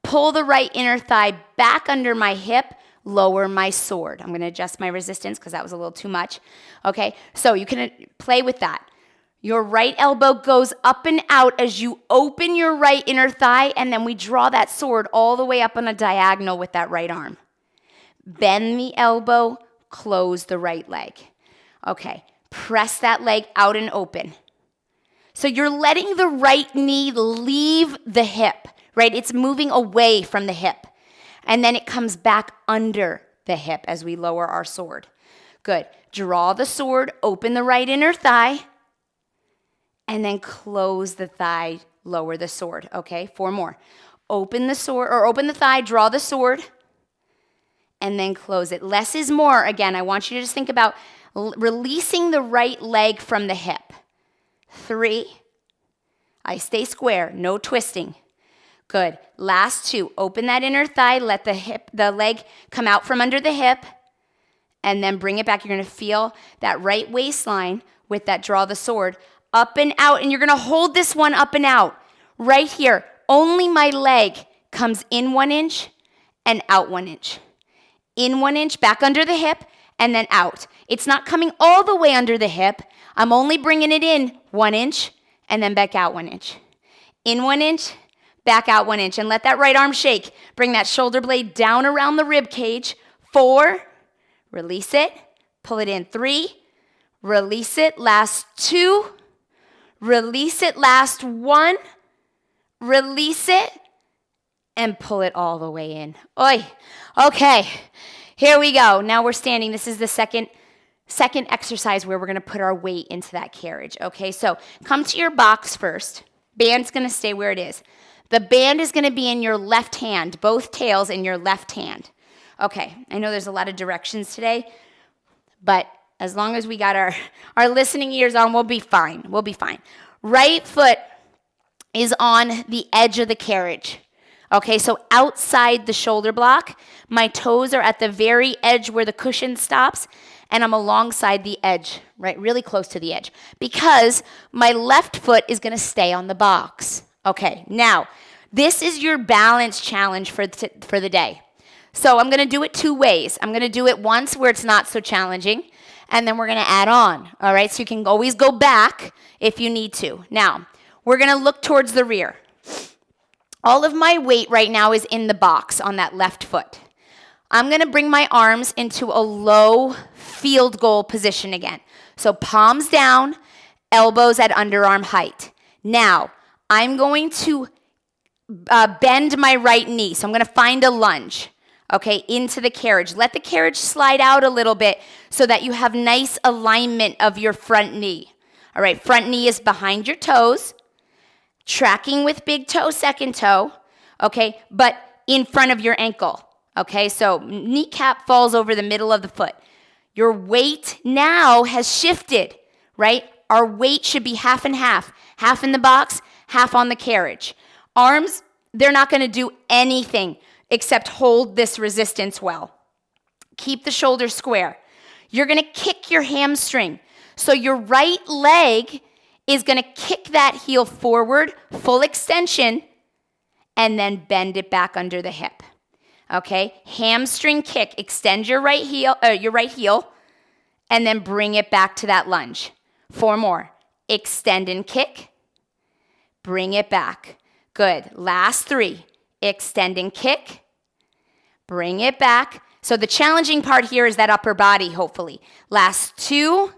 Pull the right inner thigh back under my hip, lower my sword. I'm gonna adjust my resistance because that was a little too much. Okay, so you can play with that. Your right elbow goes up and out as you open your right inner thigh, and then we draw that sword all the way up on a diagonal with that right arm. Bend the elbow, close the right leg. Okay, press that leg out and open. So you're letting the right knee leave the hip, right? It's moving away from the hip. And then it comes back under the hip as we lower our sword. Good. Draw the sword, open the right inner thigh, and then close the thigh, lower the sword. Okay, 4 more. Open the sword, or open the thigh, draw the sword, and then close it. Less is more. Again, I want you to just think about releasing the right leg from the hip. 3. I stay square, no twisting. Good. Last 2. Open that inner thigh, let the leg come out from under the hip, and then bring it back. You're going to feel that right waistline with that draw the sword up and out, and you're going to hold this one up and out. Right here, only my leg comes in 1 inch and out 1 inch. In 1 inch, back under the hip, and then out. It's not coming all the way under the hip. I'm only bringing it in 1 inch and then back out 1 inch. In 1 inch, back out 1 inch, and let that right arm shake. Bring that shoulder blade down around the rib cage. 4, release it, pull it in. 3, release it, last 2, release it, last 1, release it, and pull it all the way in. Oi. Okay, here we go. Now we're standing. This is the second exercise where we're going to put our weight into that carriage. Okay, so come to your box first. Band's going to stay where it is. The band is going to be in your left hand, both tails in your left hand. Okay, I know there's a lot of directions today, but as long as we got our listening ears on, we'll be fine. We'll be fine. Right foot is on the edge of the carriage. Okay, so outside the shoulder block, my toes are at the very edge where the cushion stops, and I'm alongside the edge, right, really close to the edge, because my left foot is gonna stay on the box. Okay, now, this is your balance challenge for the day. So I'm gonna do it 2 ways. I'm gonna do it once where it's not so challenging, and then we're gonna add on, all right? So you can always go back if you need to. Now, we're gonna look towards the rear. All of my weight right now is in the box on that left foot. I'm gonna bring my arms into a low field goal position again. So palms down, elbows at underarm height. Now, I'm going to bend my right knee. So I'm gonna find a lunge, okay, into the carriage. Let the carriage slide out a little bit so that you have nice alignment of your front knee. All right, front knee is behind your toes, tracking with big toe, second toe, okay, but in front of your ankle, okay? So kneecap falls over the middle of the foot. Your weight now has shifted, right? Our weight should be half and half in the box, half on the carriage. Arms, they're not gonna do anything except hold this resistance well. Keep the shoulders square. You're gonna kick your hamstring. So your right leg is gonna kick that heel forward, full extension, and then bend it back under the hip. Okay, hamstring kick, extend your right heel, and then bring it back to that lunge. 4 more, extend and kick, bring it back. Good, last 3, extend and kick, bring it back. So the challenging part here is that upper body, hopefully. Last 2,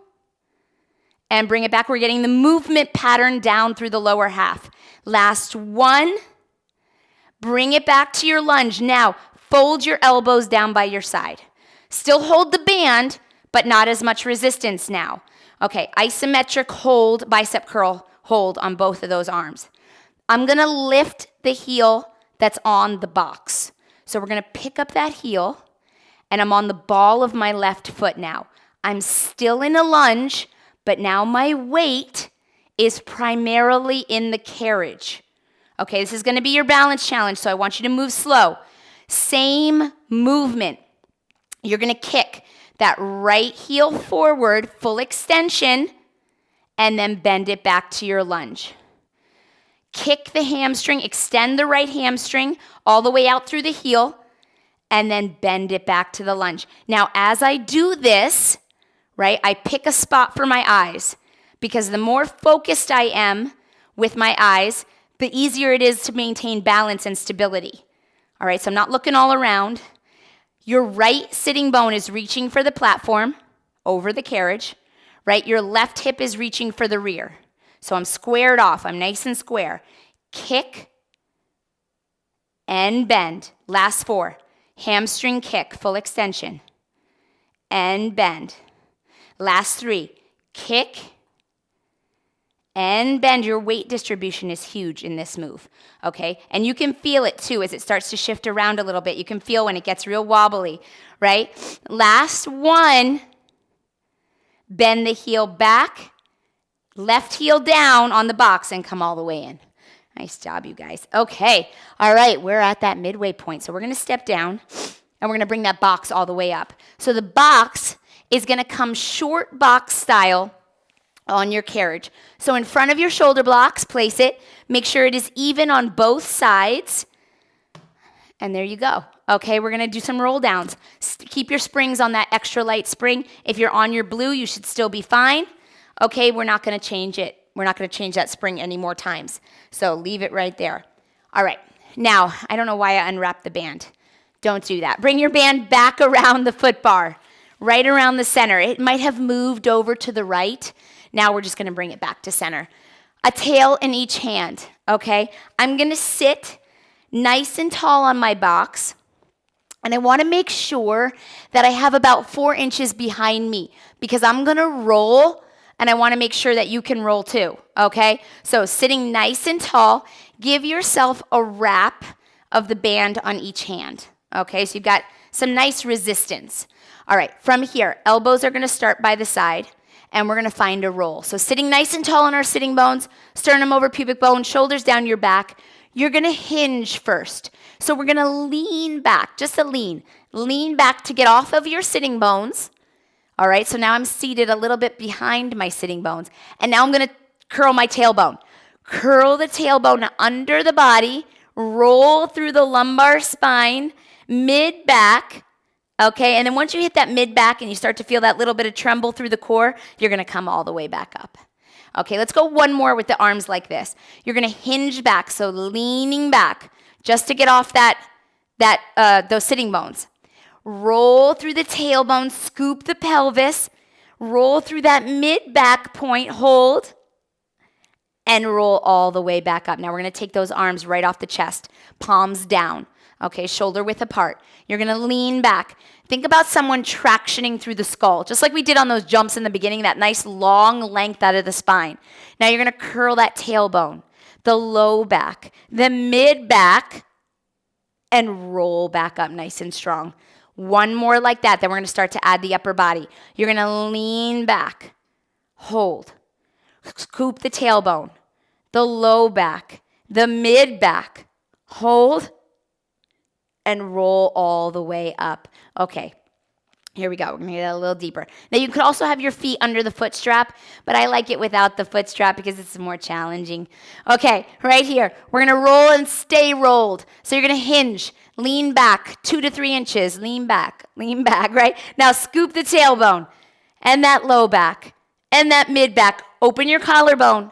and bring it back. We're getting the movement pattern down through the lower half. Last 1, bring it back to your lunge. Now, fold your elbows down by your side. Still hold the band, but not as much resistance now. Okay, isometric hold, bicep curl hold on both of those arms. I'm gonna lift the heel that's on the box. So we're gonna pick up that heel, and I'm on the ball of my left foot now. I'm still in a lunge, but now my weight is primarily in the carriage. Okay, this is gonna be your balance challenge, so I want you to move slow. Same movement. You're gonna kick that right heel forward, full extension, and then bend it back to your lunge. Kick the hamstring, extend the right hamstring all the way out through the heel, and then bend it back to the lunge. Now, as I do this, right, I pick a spot for my eyes, because the more focused I am with my eyes, the easier it is to maintain balance and stability. All right, so I'm not looking all around. Your right sitting bone is reaching for the platform over the carriage, right? Your left hip is reaching for the rear. So I'm squared off, I'm nice and square. Kick and bend. Last 4, hamstring kick, full extension, and bend. Last 3, kick and bend. Your weight distribution is huge in this move, okay? And you can feel it too as it starts to shift around a little bit. You can feel when it gets real wobbly, right? Last 1, bend the heel back, left heel down on the box, and come all the way in. Nice job, you guys. Okay, all right, we're at that midway point. So we're gonna step down, and we're gonna bring that box all the way up. So the box is gonna come short box style on your carriage. So in front of your shoulder blocks, place it. Make sure it is even on both sides. And there you go. Okay, we're gonna do some roll downs. Keep your springs on that extra light spring. If you're on your blue, you should still be fine. Okay, we're not gonna change it. We're not gonna change that spring any more times. So leave it right there. All right, now, I don't know why I unwrapped the band. Don't do that. Bring your band back around the foot bar, right around the center. It might have moved over to the right. Now we're just gonna bring it back to center. A tail in each hand, okay? I'm gonna sit nice and tall on my box, and I wanna make sure that I have about 4 inches behind me, because I'm gonna roll, and I wanna make sure that you can roll too, okay? So sitting nice and tall, give yourself a wrap of the band on each hand, okay? So you've got some nice resistance. All right, from here, elbows are gonna start by the side. and we're going to find a roll. So sitting nice and tall on our sitting bones, sternum over pubic bone, shoulders down your back. You're going to hinge first. So we're going to lean back, just a lean. Lean back to get off of your sitting bones. All right, so now I'm seated a little bit behind my sitting bones. And now I'm going to curl my tailbone. Curl the tailbone under the body. Roll through the lumbar spine, mid-back. Okay, and then once you hit that mid-back and you start to feel that little bit of tremble through the core, you're going to come all the way back up. Okay, let's go one more with the arms like this. You're going to hinge back, so leaning back just to get off those sitting bones. Roll through the tailbone, scoop the pelvis, roll through that mid-back point, hold, and roll all the way back up. Now we're going to take those arms right off the chest, palms down. Okay, shoulder width apart. You're going to lean back. Think about someone tractioning through the skull, just like we did on those jumps in the beginning, that nice long length out of the spine. Now you're going to curl that tailbone, the low back, the mid back, and roll back up nice and strong. One more like that, then we're going to start to add the upper body. You're going to lean back, hold, scoop the tailbone, the low back, the mid back, hold, and roll all the way up. Okay, here we go. We're going to get a little deeper. Now, you could also have your feet under the foot strap, but I like it without the foot strap because it's more challenging. Okay, right here. We're going to roll and stay rolled. So you're going to hinge, lean back 2 to 3 inches, lean back, right? Now, scoop the tailbone and that low back and that mid back. Open your collarbone.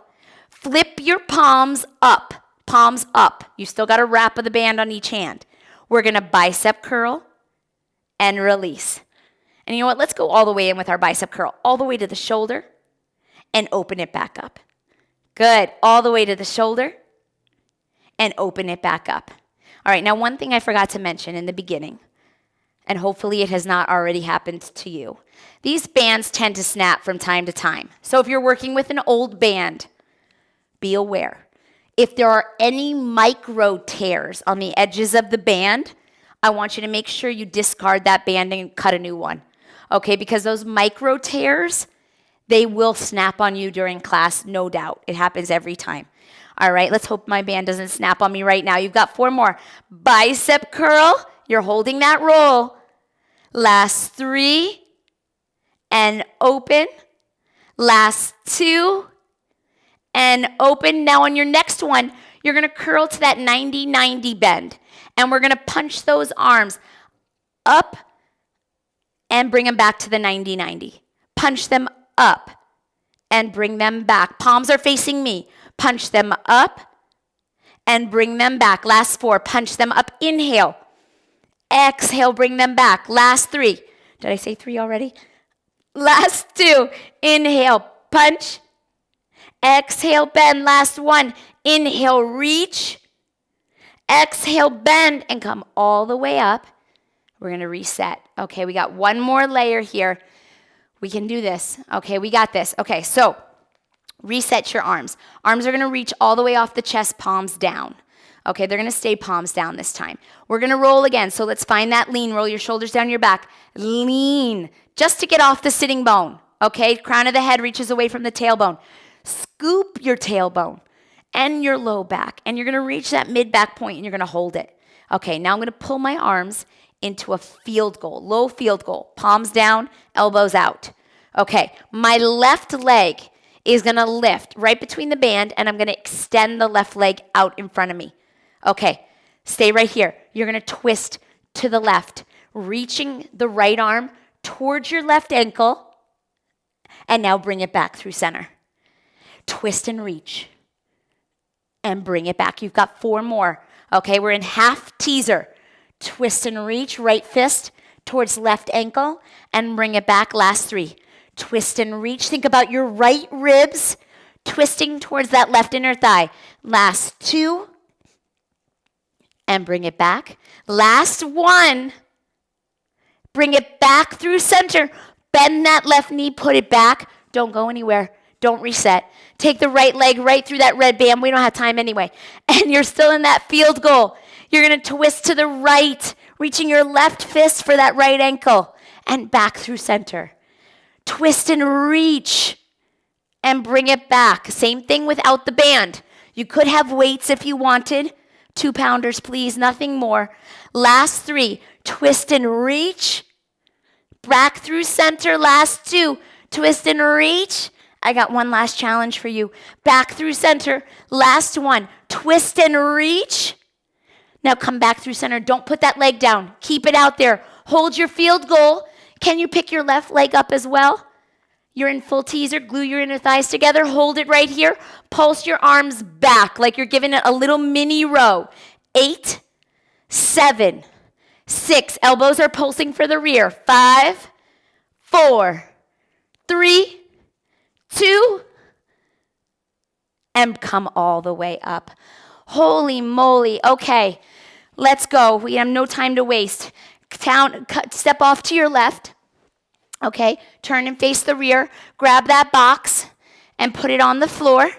Flip your palms up. Palms up. You still got a wrap of the band on each hand. We're going to bicep curl and release. And you know what? Let's go all the way in with our bicep curl. All the way to the shoulder and open it back up. Good. All the way to the shoulder and open it back up. All right. Now, one thing I forgot to mention in the beginning, and hopefully it has not already happened to you. These bands tend to snap from time to time. So if you're working with an old band, be aware. If there are any micro tears on the edges of the band, I want you to make sure you discard that band and cut a new one. Okay, because those micro tears, they will snap on you during class, no doubt. It happens every time. All right, let's hope my band doesn't snap on me right now. You've got 4 more. Bicep curl. You're holding that roll. Last 3. And open. Last 2. And open. Now on your next one, you're going to curl to that 90-90 bend. And we're going to punch those arms up and bring them back to the 90-90. Punch them up and bring them back. Palms are facing me. Punch them up and bring them back. Last 4, punch them up. Inhale. Exhale, bring them back. Last 3. Did I say 3 already? Last 2. Inhale, punch. Exhale, bend. Last 1. Inhale, reach. Exhale, bend, and come all the way up. We're going to reset. Okay, we got one more layer here. We can do this. Okay, we got this. Okay, so reset your arms. Arms are going to reach all the way off the chest, palms down. Okay, they're going to stay palms down this time. We're going to roll again. So let's find that lean. Roll your shoulders down your back. Lean, just to get off the sitting bone. Okay, crown of the head reaches away from the tailbone. Scoop your tailbone and your low back, and you're going to reach that mid-back point, and you're going to hold it. Okay, now I'm going to pull my arms into a field goal, low field goal. Palms down, elbows out. Okay, my left leg is going to lift right between the band, and I'm going to extend the left leg out in front of me. Okay, stay right here. You're going to twist to the left, reaching the right arm towards your left ankle, and now bring it back through center. Twist and reach, and bring it back. You've got 4 more. Okay, we're in half teaser. Twist and reach, right fist towards left ankle, and bring it back. Last 3. Twist and reach. Think about your right ribs twisting towards that left inner thigh. Last 2. And bring it back. Last 1. Bring it back through center. Bend that left knee, put it back. Don't go anywhere. Don't reset. Take the right leg right through that red band. We don't have time anyway. And you're still in that field goal. You're going to twist to the right, reaching your left fist for that right ankle, and back through center. twist and reach, and bring it back. Same thing without the band. You could have weights if you wanted. 2-pounders, please, nothing more. Last 3, twist and reach, back through center. Last 2, twist and reach. I got one last challenge for you. Back through center. Last 1, twist and reach. Now come back through center. Don't put that leg down. Keep it out there. Hold your field goal. Can you pick your left leg up as well? You're in full teaser. Glue your inner thighs together. Hold it right here. Pulse your arms back like you're giving it a little mini row. 8, 7, 6. Elbows are pulsing for the rear. 5, 4, 3, 2, and come all the way up. Holy moly. Okay, let's go. We have no time to waste. Step off to your left. Okay, turn and face the rear. Grab that box and put it on the floor.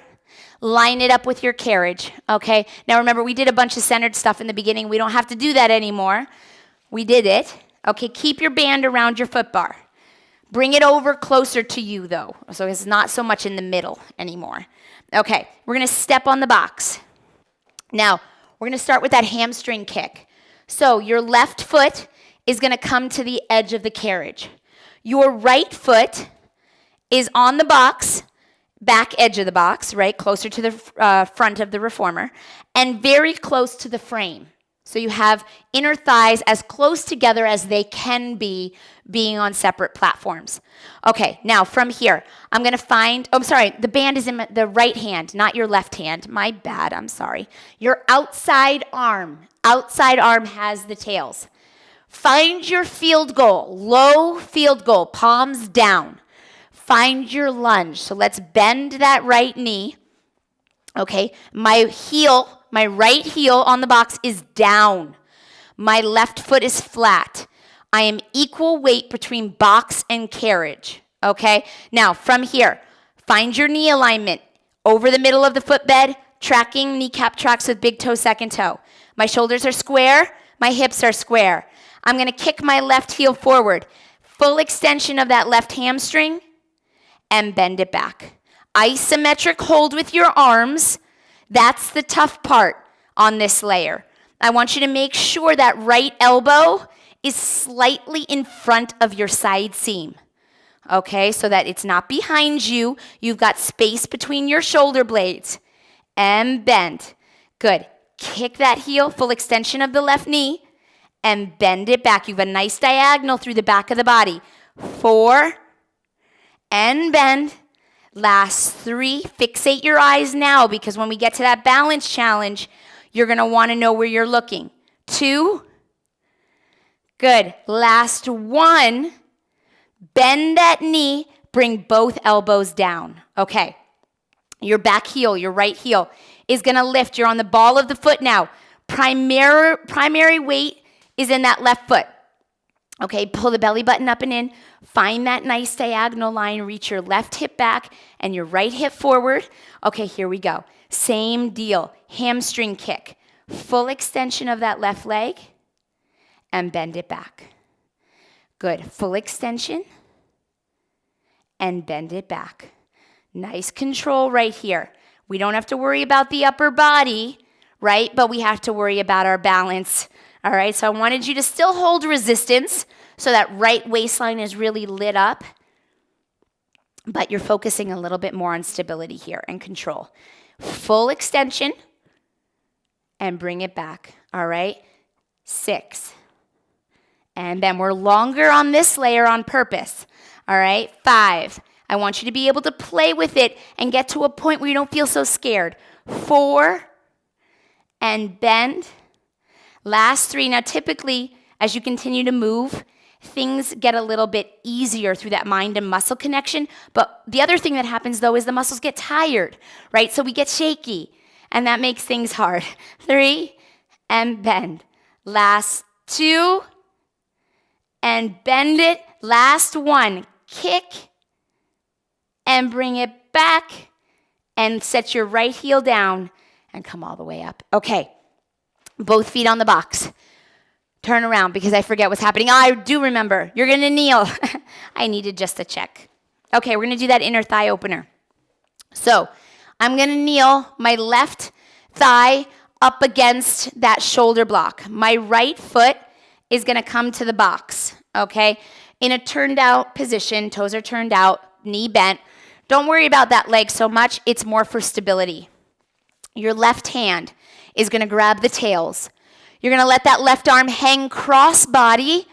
Line it up with your carriage. Okay, now remember, we did a bunch of centered stuff in the beginning. We don't have to do that anymore. We did it. Okay, keep your band around your foot bar. Bring it over closer to you, though, so it's not so much in the middle anymore. Okay, we're going to step on the box. Now, we're going to start with that hamstring kick. So your left foot is going to come to the edge of the carriage. Your right foot is on the box, back edge of the box, right, closer to the front of the reformer, and very close to the frame. So you have inner thighs as close together as they can be, being on separate platforms. Okay, now from here, I'm going to find, the band is in the right hand, not your left hand. My bad, I'm sorry. Your outside arm has the tails. Find your field goal, low field goal, palms down. Find your lunge. So let's bend that right knee. Okay, my right heel on the box is down. My left foot is flat. I am equal weight between box and carriage. Okay, now from here, find your knee alignment. Over the middle of the footbed, tracking kneecap tracks with big toe, second toe. My shoulders are square, my hips are square. I'm going to kick my left heel forward. Full extension of that left hamstring and bend it back. Isometric hold with your arms. That's the tough part on this layer. I want you to make sure that right elbow is slightly in front of your side seam. Okay, so that it's not behind you. You've got space between your shoulder blades. And bend. Good. Kick that heel, full extension of the left knee, and bend it back. You have a nice diagonal through the back of the body. 4, and bend. Last 3, fixate your eyes now, because when we get to that balance challenge, you're going to want to know where you're looking. 2, good. Last 1, bend that knee, bring both elbows down. Okay, your back heel, your right heel is going to lift. You're on the ball of the foot now. Primary weight is in that left foot. Okay, pull the belly button up and in. Find that nice diagonal line. Reach your left hip back and your right hip forward. Okay, here we go. Same deal. Hamstring kick. Full extension of that left leg and bend it back. Good. Full extension and bend it back. Nice control right here. We don't have to worry about the upper body, right? But we have to worry about our balance. All right, so I wanted you to still hold resistance so that right waistline is really lit up, but you're focusing a little bit more on stability here and control. Full extension and bring it back. All right, 6. And then we're longer on this layer on purpose. All right, 5. I want you to be able to play with it and get to a point where you don't feel so scared. 4, and bend. Last 3. Now, typically, as you continue to move, things get a little bit easier through that mind and muscle connection. But the other thing that happens, though, is the muscles get tired, right? So we get shaky, and that makes things hard. 3, and bend. Last 2, and bend it. Last 1, kick, and bring it back, and set your right heel down, and come all the way up. Okay. Both feet on the box. Turn around because I forget what's happening. I do remember. You're going to kneel. I needed just to check. Okay, we're gonna do that inner thigh opener. So I'm gonna kneel my left thigh up against that shoulder block. My right foot is gonna come to the box, okay? In a turned out position, toes are turned out, knee bent. Don't worry about that leg so much, it's more for stability. Your left hand is gonna grab the tails. You're gonna let that left arm hang cross body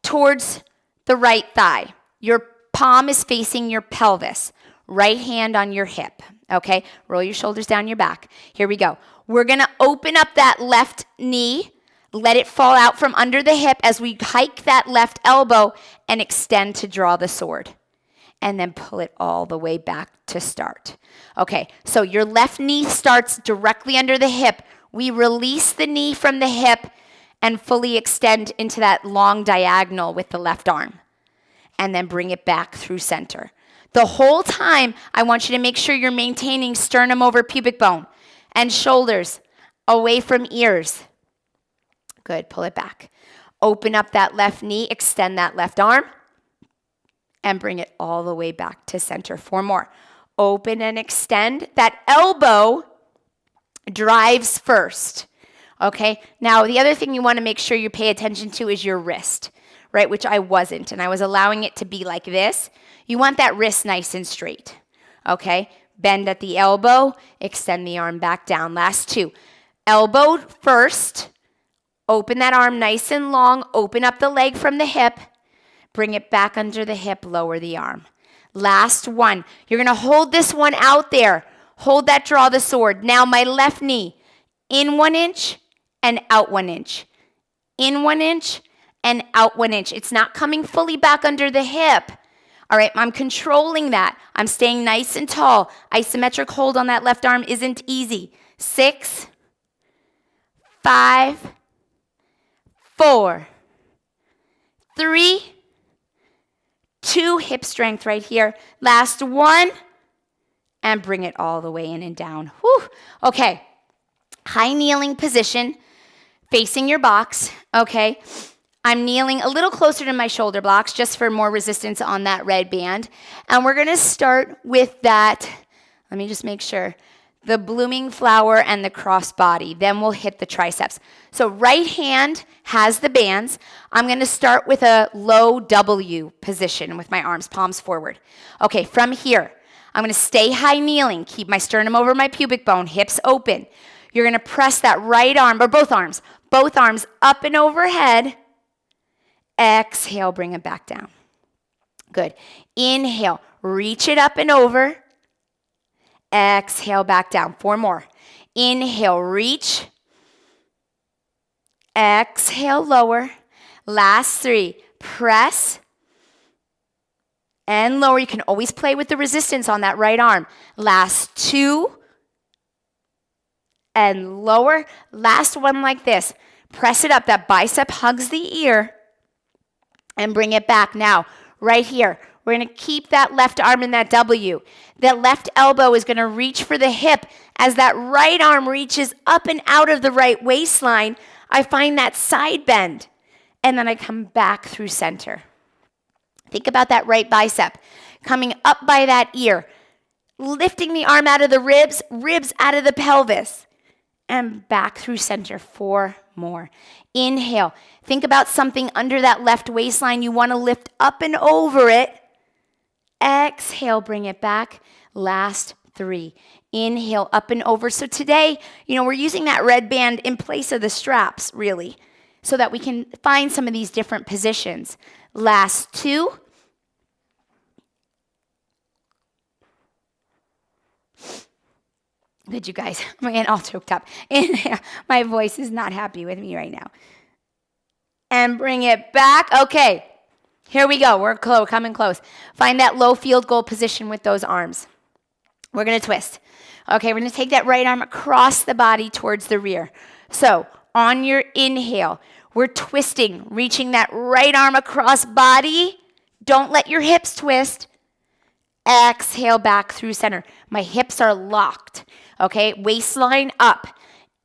towards the right thigh. Your palm is facing your pelvis. Right hand on your hip, okay? Roll your shoulders down your back. Here we go. We're gonna open up that left knee, let it fall out from under the hip as we hike that left elbow and extend to draw the sword. And then pull it all the way back to start. Okay, so your left knee starts directly under the hip. We release the knee from the hip and fully extend into that long diagonal with the left arm. And then bring it back through center. The whole time, I want you to make sure you're maintaining sternum over pubic bone and shoulders away from ears. Good, pull it back. Open up that left knee, extend that left arm, and bring it all the way back to center. 4 more. Open and extend. That elbow drives first, okay? Now, the other thing you want to make sure you pay attention to is your wrist, right, which I wasn't, and I was allowing it to be like this. You want that wrist nice and straight, okay? Bend at the elbow, extend the arm back down. Last 2. Elbow first, open that arm nice and long, open up the leg from the hip, bring it back under the hip, lower the arm. Last 1. You're gonna hold this one out there. Hold that, draw the sword. Now my left knee, in 1 inch and out 1 inch. In 1 inch and out 1 inch. It's not coming fully back under the hip. All right, I'm controlling that. I'm staying nice and tall. Isometric hold on that left arm isn't easy. 6, 5, 4, 3, 2, hip strength right here. Last 1, and bring it all the way in and down. Whew. Okay, high kneeling position, facing your box, okay? I'm kneeling a little closer to my shoulder blocks just for more resistance on that red band. And we're gonna start with that, let me just make sure, the blooming flower and the cross body. Then we'll hit the triceps. So right hand has the bands. I'm gonna start with a low W position with my arms, palms forward. Okay, from here, I'm gonna stay high kneeling, keep my sternum over my pubic bone, hips open. You're gonna press that right arm, or both arms up and overhead. Exhale, bring it back down. Good. Inhale, reach it up and over. Exhale, back down. 4 more. Inhale, reach. Exhale, lower. Last 3. Press and lower. You can always play with the resistance on that right arm. Last 2 and lower. Last 1 like this. Press it up. That bicep hugs the ear. And bring it back. Now, right here, we're going to keep that left arm in that W. That left elbow is going to reach for the hip. As that right arm reaches up and out of the right waistline, I find that side bend. And then I come back through center. Think about that right bicep coming up by that ear, lifting the arm out of the ribs, ribs out of the pelvis, and back through center. 4 more. Inhale. Think about something under that left waistline. You want to lift up and over it. Exhale, bring it back. Last 3. Inhale, up and over. So today, we're using that red band in place of the straps, really, so that we can find some of these different positions. Last 2. Good, you guys. I'm getting all choked up. Inhale. My voice is not happy with me right now. And bring it back. Okay, here we go. We're coming close. Find that low field goal position with those arms. We're going to twist. Okay, we're going to take that right arm across the body towards the rear. So on your inhale, we're twisting, reaching that right arm across body. Don't let your hips twist. Exhale back through center. My hips are locked. Okay, waistline up.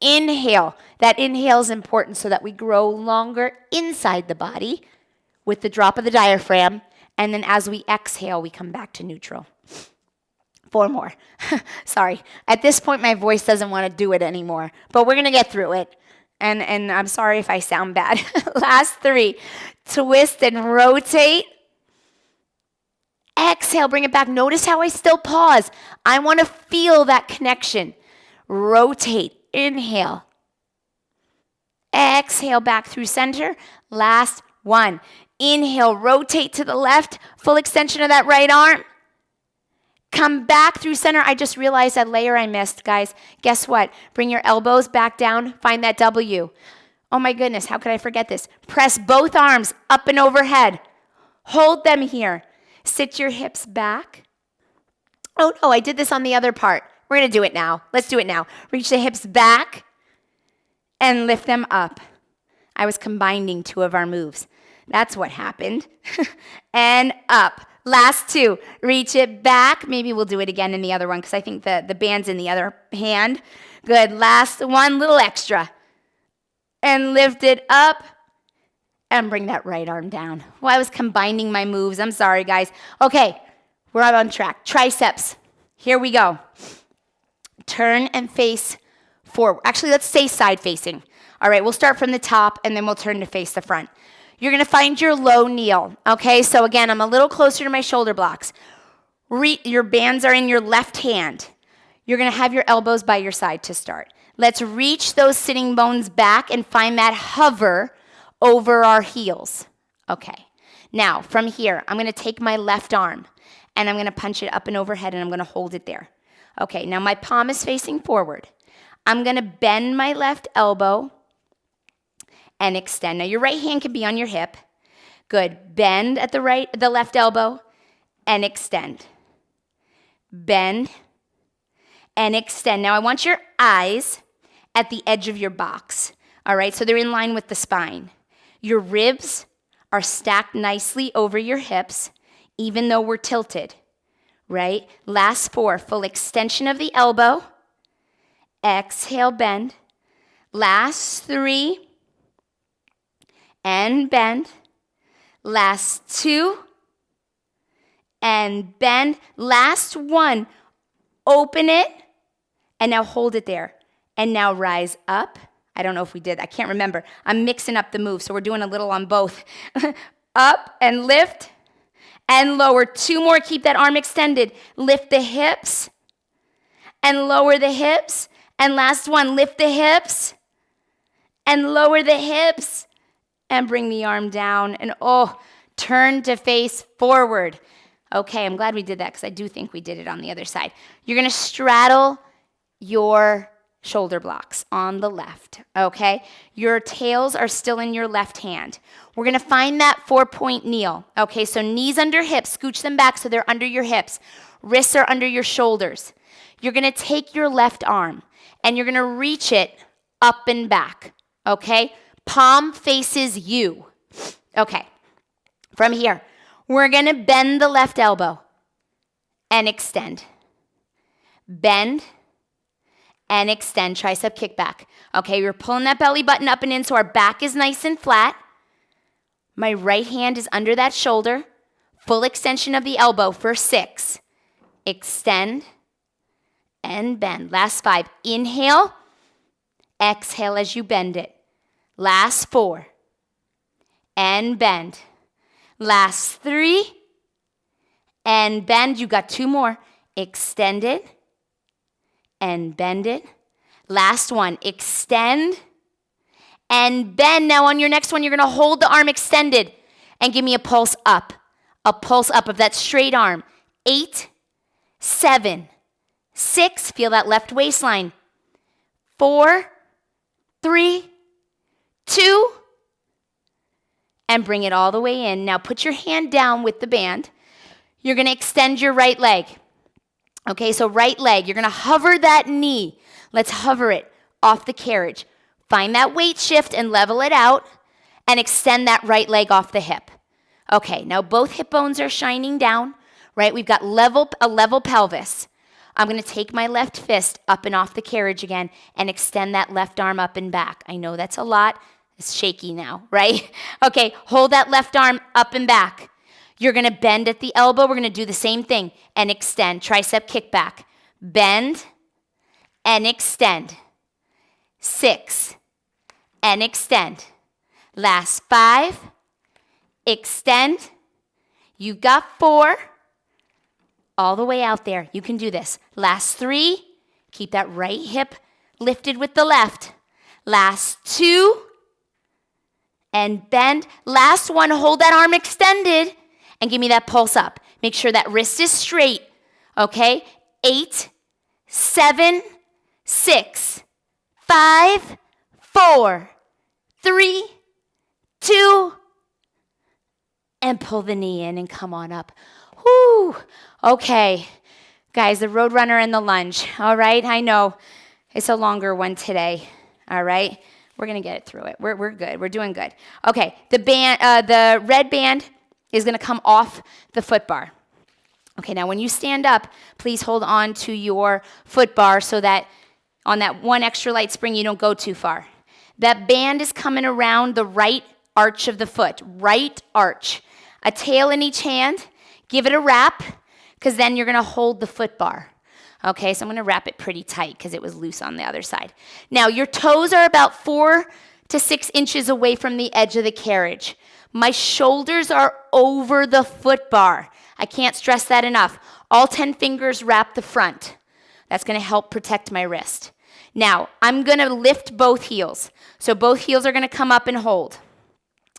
Inhale. That inhale is important so that we grow longer inside the body with the drop of the diaphragm And then as we exhale, we come back to neutral. 4 more. Sorry. At this point, my voice doesn't want to do it anymore, but we're going to get through it. And I'm sorry if I sound bad. Last 3. Twist and rotate. Exhale, bring it back. Notice how I still pause. I want to feel that connection. Rotate. Inhale. Exhale back through center. Last 1. Inhale, rotate to the left. Full extension of that right arm. Come back through center. I just realized that layer I missed, guys. Guess what? Bring your elbows back down. Find that W. Oh my goodness, how could I forget this? Press both arms up and overhead. Hold them here. Sit your hips back. Oh no, I did this on the other part. We're going to do it now. Let's do it now. Reach the hips back and lift them up. I was combining 2 of our moves. That's what happened. And up. Last 2. Reach it back. Maybe we'll do it again in the other one because I think the band's in the other hand. Good. Last 1, little extra. And lift it up. And bring that right arm down. Well, I was combining my moves. I'm sorry, guys. Okay, we're on track. Triceps. Here we go. Turn and face forward. Actually, let's stay side facing. All right, we'll start from the top and then we'll turn to face the front. You're going to find your low kneel. Okay, so again, I'm a little closer to my shoulder blocks. Your bands are in your left hand. You're going to have your elbows by your side to start. Let's reach those sitting bones back and find that hover over our heels. Okay, now from here, I'm going to take my left arm and I'm going to punch it up and overhead and I'm going to hold it there. Okay, now my palm is facing forward. I'm going to bend my left elbow and extend. Now your right hand can be on your hip. Good. Bend at the left elbow and extend. Bend and extend. Now I want your eyes at the edge of your box. All right, so they're in line with the spine. Your ribs are stacked nicely over your hips, even though we're tilted, right? Last 4, full extension of the elbow. Exhale, bend. Last 3, and bend. Last 2, and bend. Last 1, open it, and now hold it there. And now rise up. I don't know if we did. I can't remember. I'm mixing up the moves, so we're doing a little on both. Up and lift and lower. 2 more. Keep that arm extended. Lift the hips and lower the hips. And last 1, lift the hips and lower the hips and bring the arm down. And turn to face forward. Okay, I'm glad we did that because I do think we did it on the other side. You're going to straddle your shoulder blocks on the left, okay? Your tails are still in your left hand. We're going to find that 4-point kneel, okay? So knees under hips, scooch them back so they're under your hips. Wrists are under your shoulders. You're going to take your left arm and you're going to reach it up and back, okay? Palm faces you. Okay, from here, we're going to bend the left elbow and extend. Bend and extend, tricep kickback. Okay, we're pulling that belly button up and in so our back is nice and flat. My right hand is under that shoulder. Full extension of the elbow for 6. Extend and bend. Last 5. Inhale. Exhale as you bend it. Last 4. And bend. Last 3. And bend. You got 2 more. Extend it. And bend it. Last 1. Extend and bend. Now on your next one, you're going to hold the arm extended and give me a pulse up. A pulse up of that straight arm. 8, 7, 6. Feel that left waistline. 4, 3, 2. And bring it all the way in. Now put your hand down with the band. You're going to extend your right leg. Okay, so right leg, you're going to hover that knee. Let's hover it off the carriage. Find that weight shift and level it out and extend that right leg off the hip. Okay, now both hip bones are shining down, right? We've got a level pelvis. I'm going to take my left fist up and off the carriage again and extend that left arm up and back. I know that's a lot. It's shaky now, right? Okay, hold that left arm up and back. You're going to bend at the elbow. We're going to do the same thing and extend. Tricep kickback. Bend and extend. 6 and extend. Last 5. Extend. You got 4. All the way out there. You can do this. Last 3. Keep that right hip lifted with the left. Last 2. And bend. Last 1. Hold that arm extended. And give me that pulse up. Make sure that wrist is straight. Okay? 8, 7, 6, 5, 4, 3, 2, and pull the knee in and come on up. Whoo! Okay. Guys, the Roadrunner and the lunge. All right? I know it's a longer one today. All right? We're going to get it through it. We're good. We're doing good. Okay. The red band is going to come off the foot bar. Okay, now when you stand up, please hold on to your foot bar so that on that one extra light spring, you don't go too far. That band is coming around the right arch of the foot, right arch. A tail in each hand. Give it a wrap, because then you're going to hold the foot bar. Okay, so I'm going to wrap it pretty tight because it was loose on the other side. Now, your toes are about 4 to 6 inches away from the edge of the carriage. My shoulders are over the foot bar. I can't stress that enough. All 10 fingers wrap the front. That's going to help protect my wrist. Now, I'm going to lift both heels. So both heels are going to come up and hold.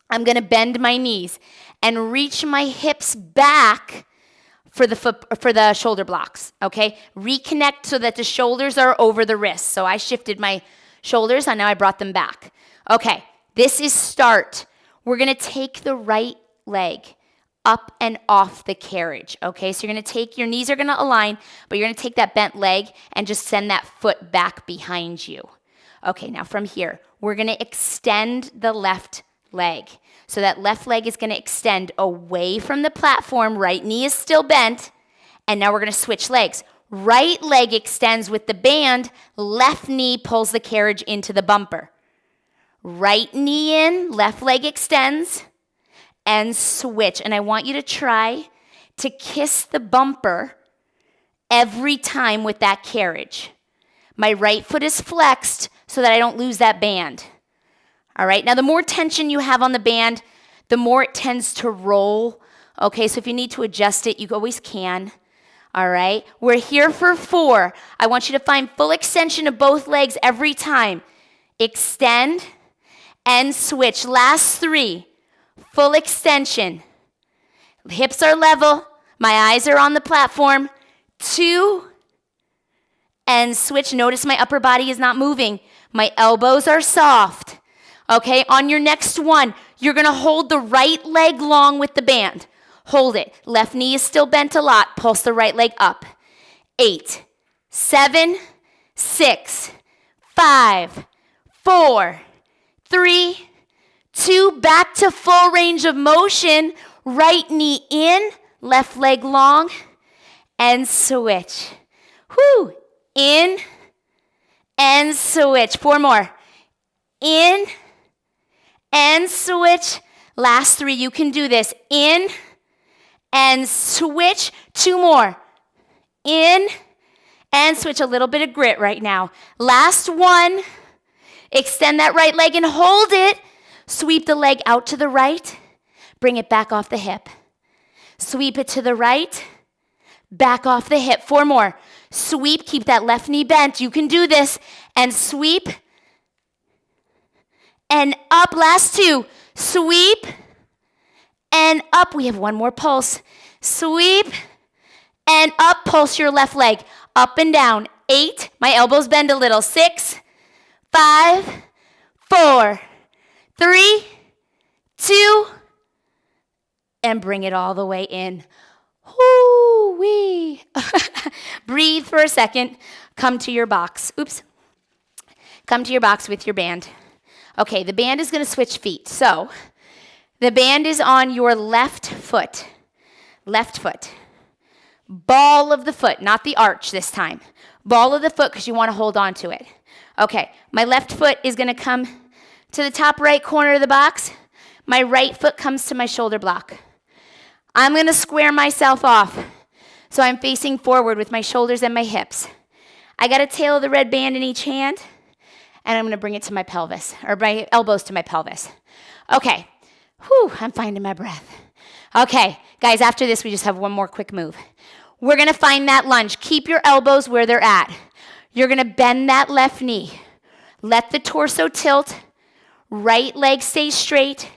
I'm going to bend my knees and reach my hips back for the shoulder blocks, okay? Reconnect so that the shoulders are over the wrists. So I shifted my shoulders, and now I brought them back. Okay, this is start. We're going to take the right leg up and off the carriage, okay? So you're going to take, your knees are going to align, but you're going to take that bent leg and just send that foot back behind you. Okay, now from here, we're going to extend the left leg. So that left leg is going to extend away from the platform. Right knee is still bent. And now we're going to switch legs. Right leg extends with the band. Left knee pulls the carriage into the bumper. Right knee in, left leg extends, and switch. And I want you to try to kiss the bumper every time with that carriage. My right foot is flexed so that I don't lose that band. All right, now the more tension you have on the band, the more it tends to roll. Okay, so if you need to adjust it, you always can. All right, we're here for 4. I want you to find full extension of both legs every time. Extend and switch. Last 3, full extension. Hips are level. My eyes are on the platform. 2, and switch. Notice my upper body is not moving. My elbows are soft. Okay, on your next one, you're going to hold the right leg long with the band. Hold it. Left knee is still bent a lot. Pulse the right leg up. 8, 7, 6, 5, 4, 3, 2. Back to full range of motion. Right knee in, left leg long, and switch. Whoo! In and switch. 4 more. In and switch. Last 3, you can do this. In and switch. 2 more. In and switch. A little bit of grit right now. Last 1. Extend that right leg and hold it. Sweep the leg out to the right. Bring it back off the hip. Sweep it to the right. Back off the hip. 4 more. Sweep. Keep that left knee bent. You can do this. And sweep. And up. Last 2. Sweep. And up. We have 1 more pulse. Sweep. And up. Pulse your left leg. Up and down. 8. My elbows bend a little. 6, 5, 4, 3, 2. And bring it all the way in. Whoo-wee. Breathe for a second. Come to your box. Oops. Come to your box with your band. Okay, the band is going to switch feet. So the band is on your left foot. Left foot. Ball of the foot, not the arch this time. Ball of the foot because you want to hold on to it. Okay, my left foot is going to come to the top right corner of the box. My right foot comes to my shoulder block. I'm going to square myself off. So I'm facing forward with my shoulders and my hips. I got a tail of the red band in each hand, and I'm going to bring it to my pelvis, or my elbows to my pelvis. Okay. Whew, I'm finding my breath. Okay, guys, after this, we just have one more quick move. We're going to find that lunge. Keep your elbows where they're at. You're going to bend that left knee. Let the torso tilt. Right leg stay straight.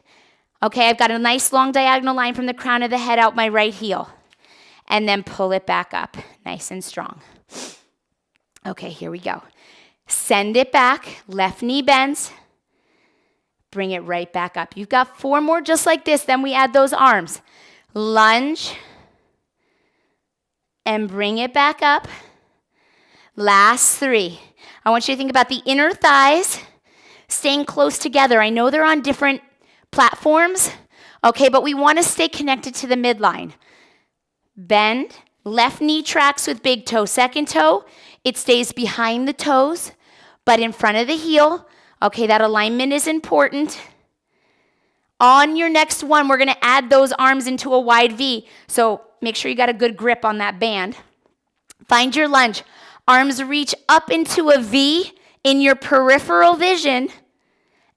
Okay, I've got a nice long diagonal line from the crown of the head out my right heel. And then pull it back up, nice and strong. Okay, here we go. Send it back, left knee bends. Bring it right back up. You've got 4 more just like this, then we add those arms. Lunge, and bring it back up. Last 3. I want you to think about the inner thighs staying close together. I know they're on different platforms, okay, but we want to stay connected to the midline. Bend, left knee tracks with big toe. Second toe, it stays behind the toes, but in front of the heel. Okay, that alignment is important. On your next one, we're going to add those arms into a wide V. So make sure you got a good grip on that band. Find your lunge. Arms reach up into a V in your peripheral vision.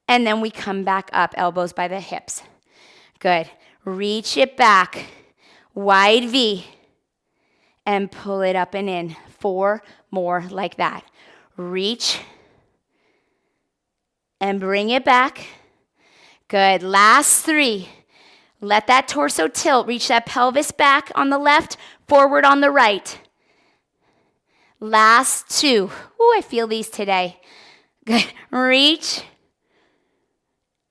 And then we come back up, elbows by the hips. Good. Reach it back. Wide V. And pull it up and in. 4 more like that. Reach. And bring it back. Good. Last 3. Let that torso tilt. Reach that pelvis back on the left, forward on the right. Last 2. Ooh, I feel these today. Good. Reach.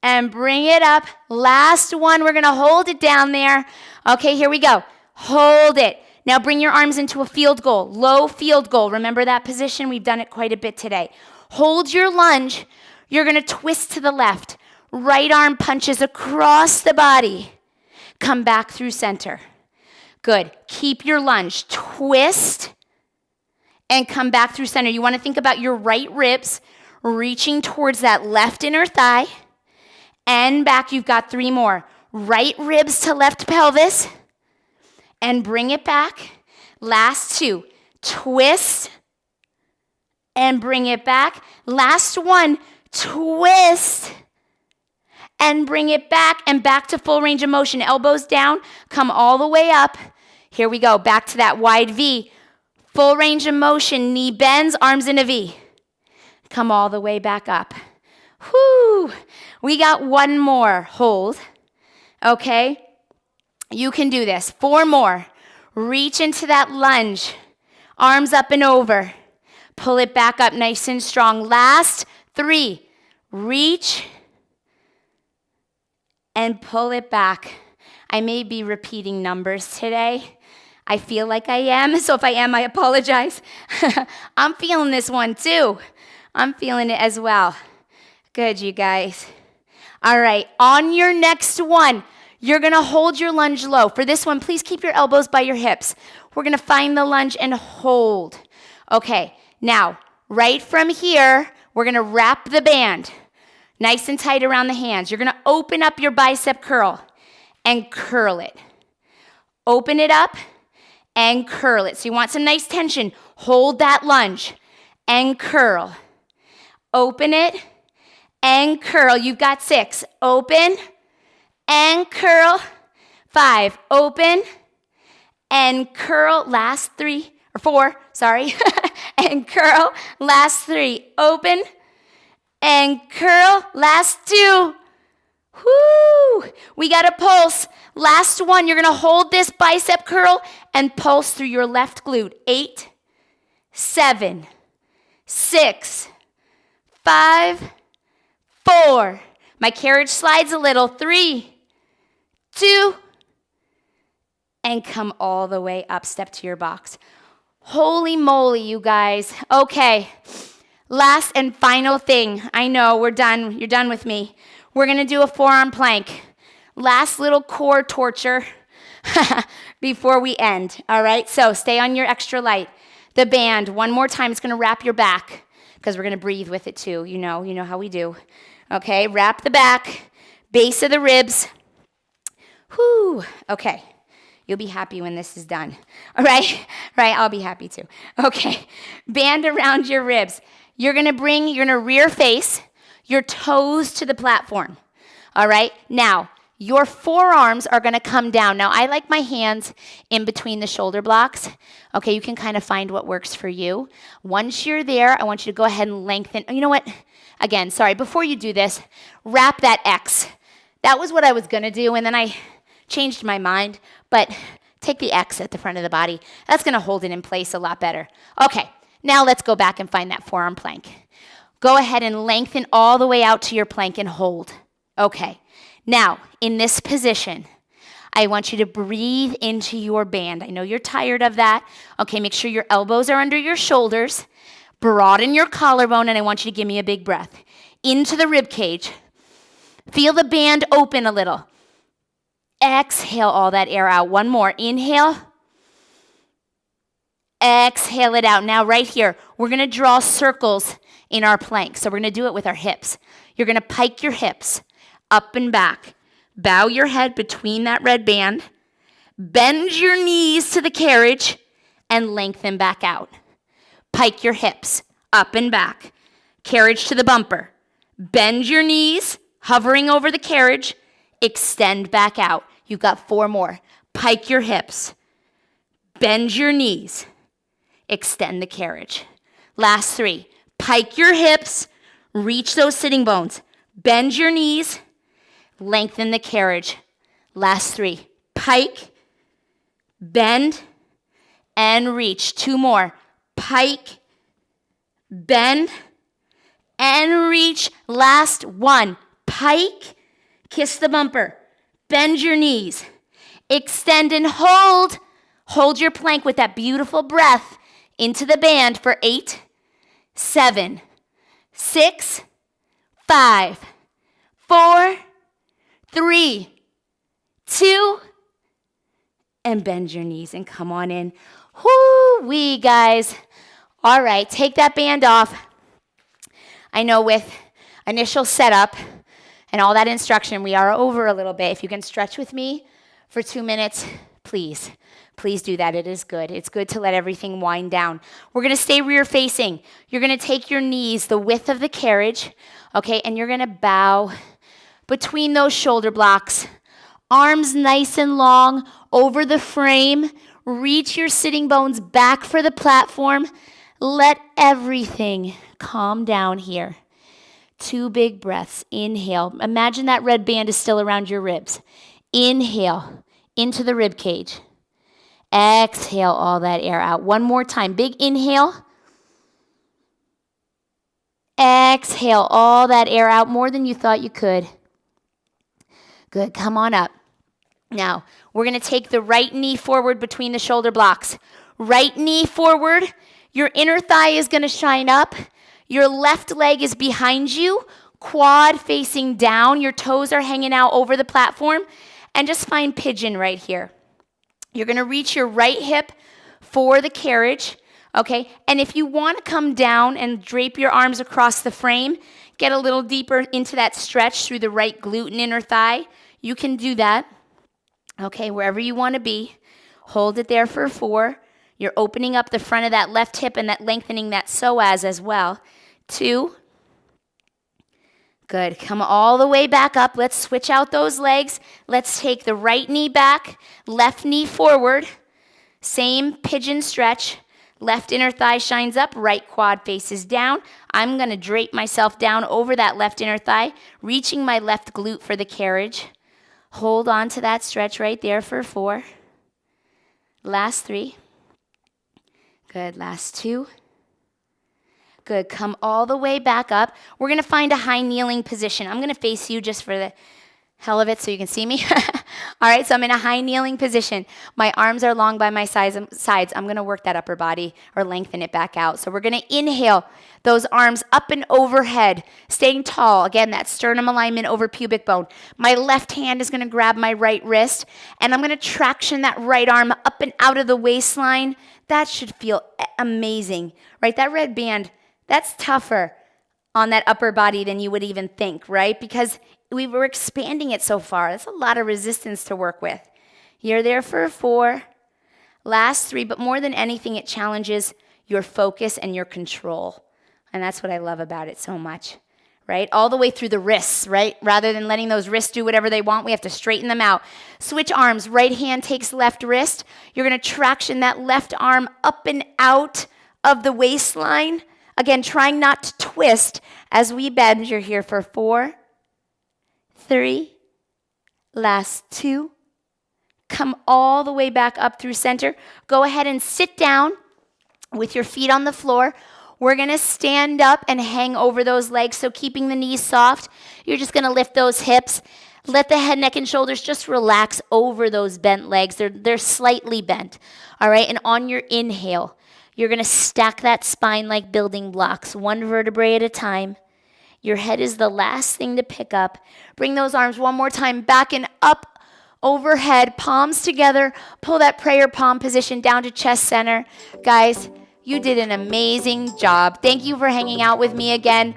And bring it up. Last one. We're going to hold it down there. Okay, here we go. Hold it. Now bring your arms into a field goal. Low field goal. Remember that position? We've done it quite a bit today. Hold your lunge. You're going to twist to the left. Right arm punches across the body. Come back through center. Good. Keep your lunge. Twist and come back through center. You want to think about your right ribs reaching towards that left inner thigh. And back. You've got 3 more. Right ribs to left pelvis. And bring it back. Last 2. Twist. And bring it back. Last 1. Twist. And bring it back. And back to full range of motion. Elbows down. Come all the way up. Here we go. Back to that wide V. Full range of motion. Knee bends. Arms in a V. Come all the way back up. Whoo. We got 1 more. Hold. Okay. You can do this. 4 more. Reach into that lunge. Arms up and over. Pull it back up nice and strong. Last 3. Reach and pull it back. I may be repeating numbers today. I feel like I am. So if I am, I apologize. I'm feeling this one too. I'm feeling it as well. Good, you guys. All right, on your next one, you're going to hold your lunge low. For this one, please keep your elbows by your hips. We're going to find the lunge and hold. Okay, now, right from here, we're going to wrap the band nice and tight around the hands. You're going to open up your bicep curl and curl it. Open it up and curl it. So you want some nice tension. Hold that lunge and curl. Open it and curl. You've got 6. Open and curl. 5. Open and curl. Last 3 or 4, sorry. And curl. Last 3. Open and curl. Last 2. Whoo! We got a pulse. Last one. You're going to hold this bicep curl and pulse through your left glute. 8, 7, 6, 5, 4. My carriage slides a little. 3, 2, and come all the way up. Step to your box. Holy moly, you guys. Okay. Last and final thing. I know, we're done. You're done with me. We're going to do a forearm plank. Last little core torture before we end. All right? So stay on your extra light. The band, one more time. It's going to wrap your back because we're going to breathe with it too. You know how we do. Okay? Wrap the back, base of the ribs. Whoo. Okay. You'll be happy when this is done. All right? Right? I'll be happy too. Okay. Band around your ribs. You're going to rear face your toes to the platform. All right? Now, your forearms are going to come down. Now, I like my hands in between the shoulder blocks. Okay, you can kind of find what works for you. Once you're there, I want you to go ahead and lengthen. You know what? Again, sorry, before you do this, wrap that X. That was what I was going to do, and then I changed my mind. But take the X at the front of the body. That's going to hold it in place a lot better. Okay, now let's go back and find that forearm plank. Go ahead and lengthen all the way out to your plank and hold. Okay. Now, in this position, I want you to breathe into your band. I know you're tired of that. Okay, make sure your elbows are under your shoulders. Broaden your collarbone, and I want you to give me a big breath. Into the rib cage. Feel the band open a little. Exhale all that air out. One more. Inhale. Exhale it out. Now, right here, we're going to draw circles in our plank. So we're going to do it with our hips. You're going to pike your hips. Up and back. Bow your head between that red band. Bend your knees to the carriage and lengthen back out. Pike your hips. Up and back. Carriage to the bumper. Bend your knees, hovering over the carriage. Extend back out. You've got 4 more. Pike your hips. Bend your knees. Extend the carriage. Last 3. Pike your hips. Reach those sitting bones. Bend your knees. Lengthen the carriage. Last 3. Pike, bend, and reach. 2 more. Pike, bend, and reach. Last 1. Pike, kiss the bumper. Bend your knees. Extend and hold. Hold your plank with that beautiful breath into the band for 8, 7, 6, 5, 4, 3, 2, and bend your knees and come on in. Whoo-wee, guys. All right, take that band off. I know with initial setup and all that instruction, we are over a little bit. If you can stretch with me for 2 minutes, please. Please do that. It is good. It's good to let everything wind down. We're going to stay rear facing. You're going to take your knees the width of the carriage, okay, and you're going to bow between those shoulder blocks. Arms nice and long over the frame. Reach your sitting bones back for the platform. Let everything calm down here. 2 big breaths. Inhale. Imagine that red band is still around your ribs. Inhale into the rib cage. Exhale all that air out. 1 more time. Big inhale. Exhale all that air out more than you thought you could. Good. Come on up. Now, we're going to take the right knee forward between the shoulder blocks. Right knee forward. Your inner thigh is going to shine up. Your left leg is behind you. Quad facing down. Your toes are hanging out over the platform. And just find pigeon right here. You're going to reach your right hip for the carriage. Okay? And if you want to come down and drape your arms across the frame, get a little deeper into that stretch through the right glute and inner thigh, you can do that. Okay, wherever you want to be. Hold it there for 4. You're opening up the front of that left hip and that lengthening that psoas as well. 2. Good. Come all the way back up. Let's switch out those legs. Let's take the right knee back, left knee forward. Same pigeon stretch. Left inner thigh shines up, right quad faces down. I'm going to drape myself down over that left inner thigh, reaching my left glute for the carriage. Hold on to that stretch right there for 4. Last 3. Good. Last 2. Good. Come all the way back up. We're going to find a high kneeling position. I'm going to face you just for the hell of it so you can see me. All right, so I'm in a high kneeling position. My arms are long by my sides. I'm going to work that upper body or lengthen it back out. So we're going to inhale those arms up and overhead, staying tall. Again, that sternum alignment over pubic bone. My left hand is going to grab my right wrist, and I'm going to traction that right arm up and out of the waistline. That should feel amazing, right? That red band, that's tougher on that upper body than you would even think, right? Because we were expanding it so far. That's a lot of resistance to work with. You're there for 4. Last 3, but more than anything, it challenges your focus and your control. And that's what I love about it so much, right? All the way through the wrists, right? Rather than letting those wrists do whatever they want, we have to straighten them out. Switch arms. Right hand takes left wrist. You're going to traction that left arm up and out of the waistline. Again, trying not to twist as we bend. You're here for 4, 3, last 2. Come all the way back up through center. Go ahead and sit down with your feet on the floor. We're going to stand up and hang over those legs, so keeping the knees soft. You're just going to lift those hips. Let the head, neck, and shoulders just relax over those bent legs. They're slightly bent, all right? And on your inhale, you're going to stack that spine like building blocks, 1 vertebrae at a time. Your head is the last thing to pick up. Bring those arms one more time back and up overhead, palms together. Pull that prayer palm position down to chest center. Guys, you did an amazing job. Thank you for hanging out with me again.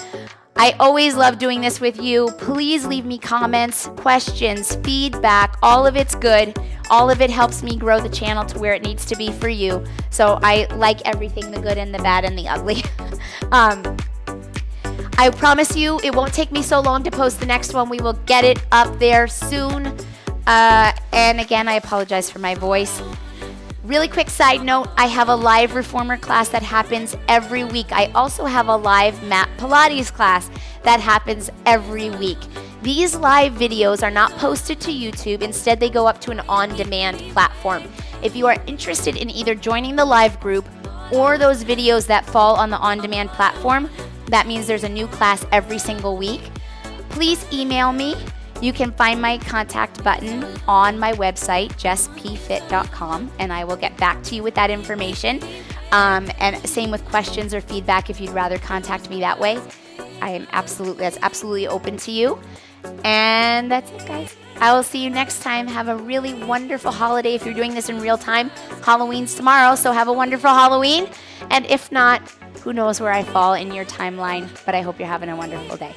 I always love doing this with you. Please leave me comments, questions, feedback. All of it's good. All of it helps me grow the channel to where it needs to be for you. So I like everything, the good and the bad and the ugly. I promise you it won't take me so long to post the next one. We will get it up there soon. And again, I apologize for my voice. Really quick side note, I have a live reformer class that happens every week. I also have a live mat Pilates class that happens every week. These live videos are not posted to YouTube. Instead, they go up to an on-demand platform. If you are interested in either joining the live group or those videos that fall on the on-demand platform, that means there's a new class every single week. Please email me. You can find my contact button on my website, JessPFit.com, and I will get back to you with that information. And same with questions or feedback if you'd rather contact me that way. That's absolutely open to you. And that's it, guys. I will see you next time. Have a really wonderful holiday if you're doing this in real time. Halloween's tomorrow, so have a wonderful Halloween. And if not, who knows where I fall in your timeline, but I hope you're having a wonderful day.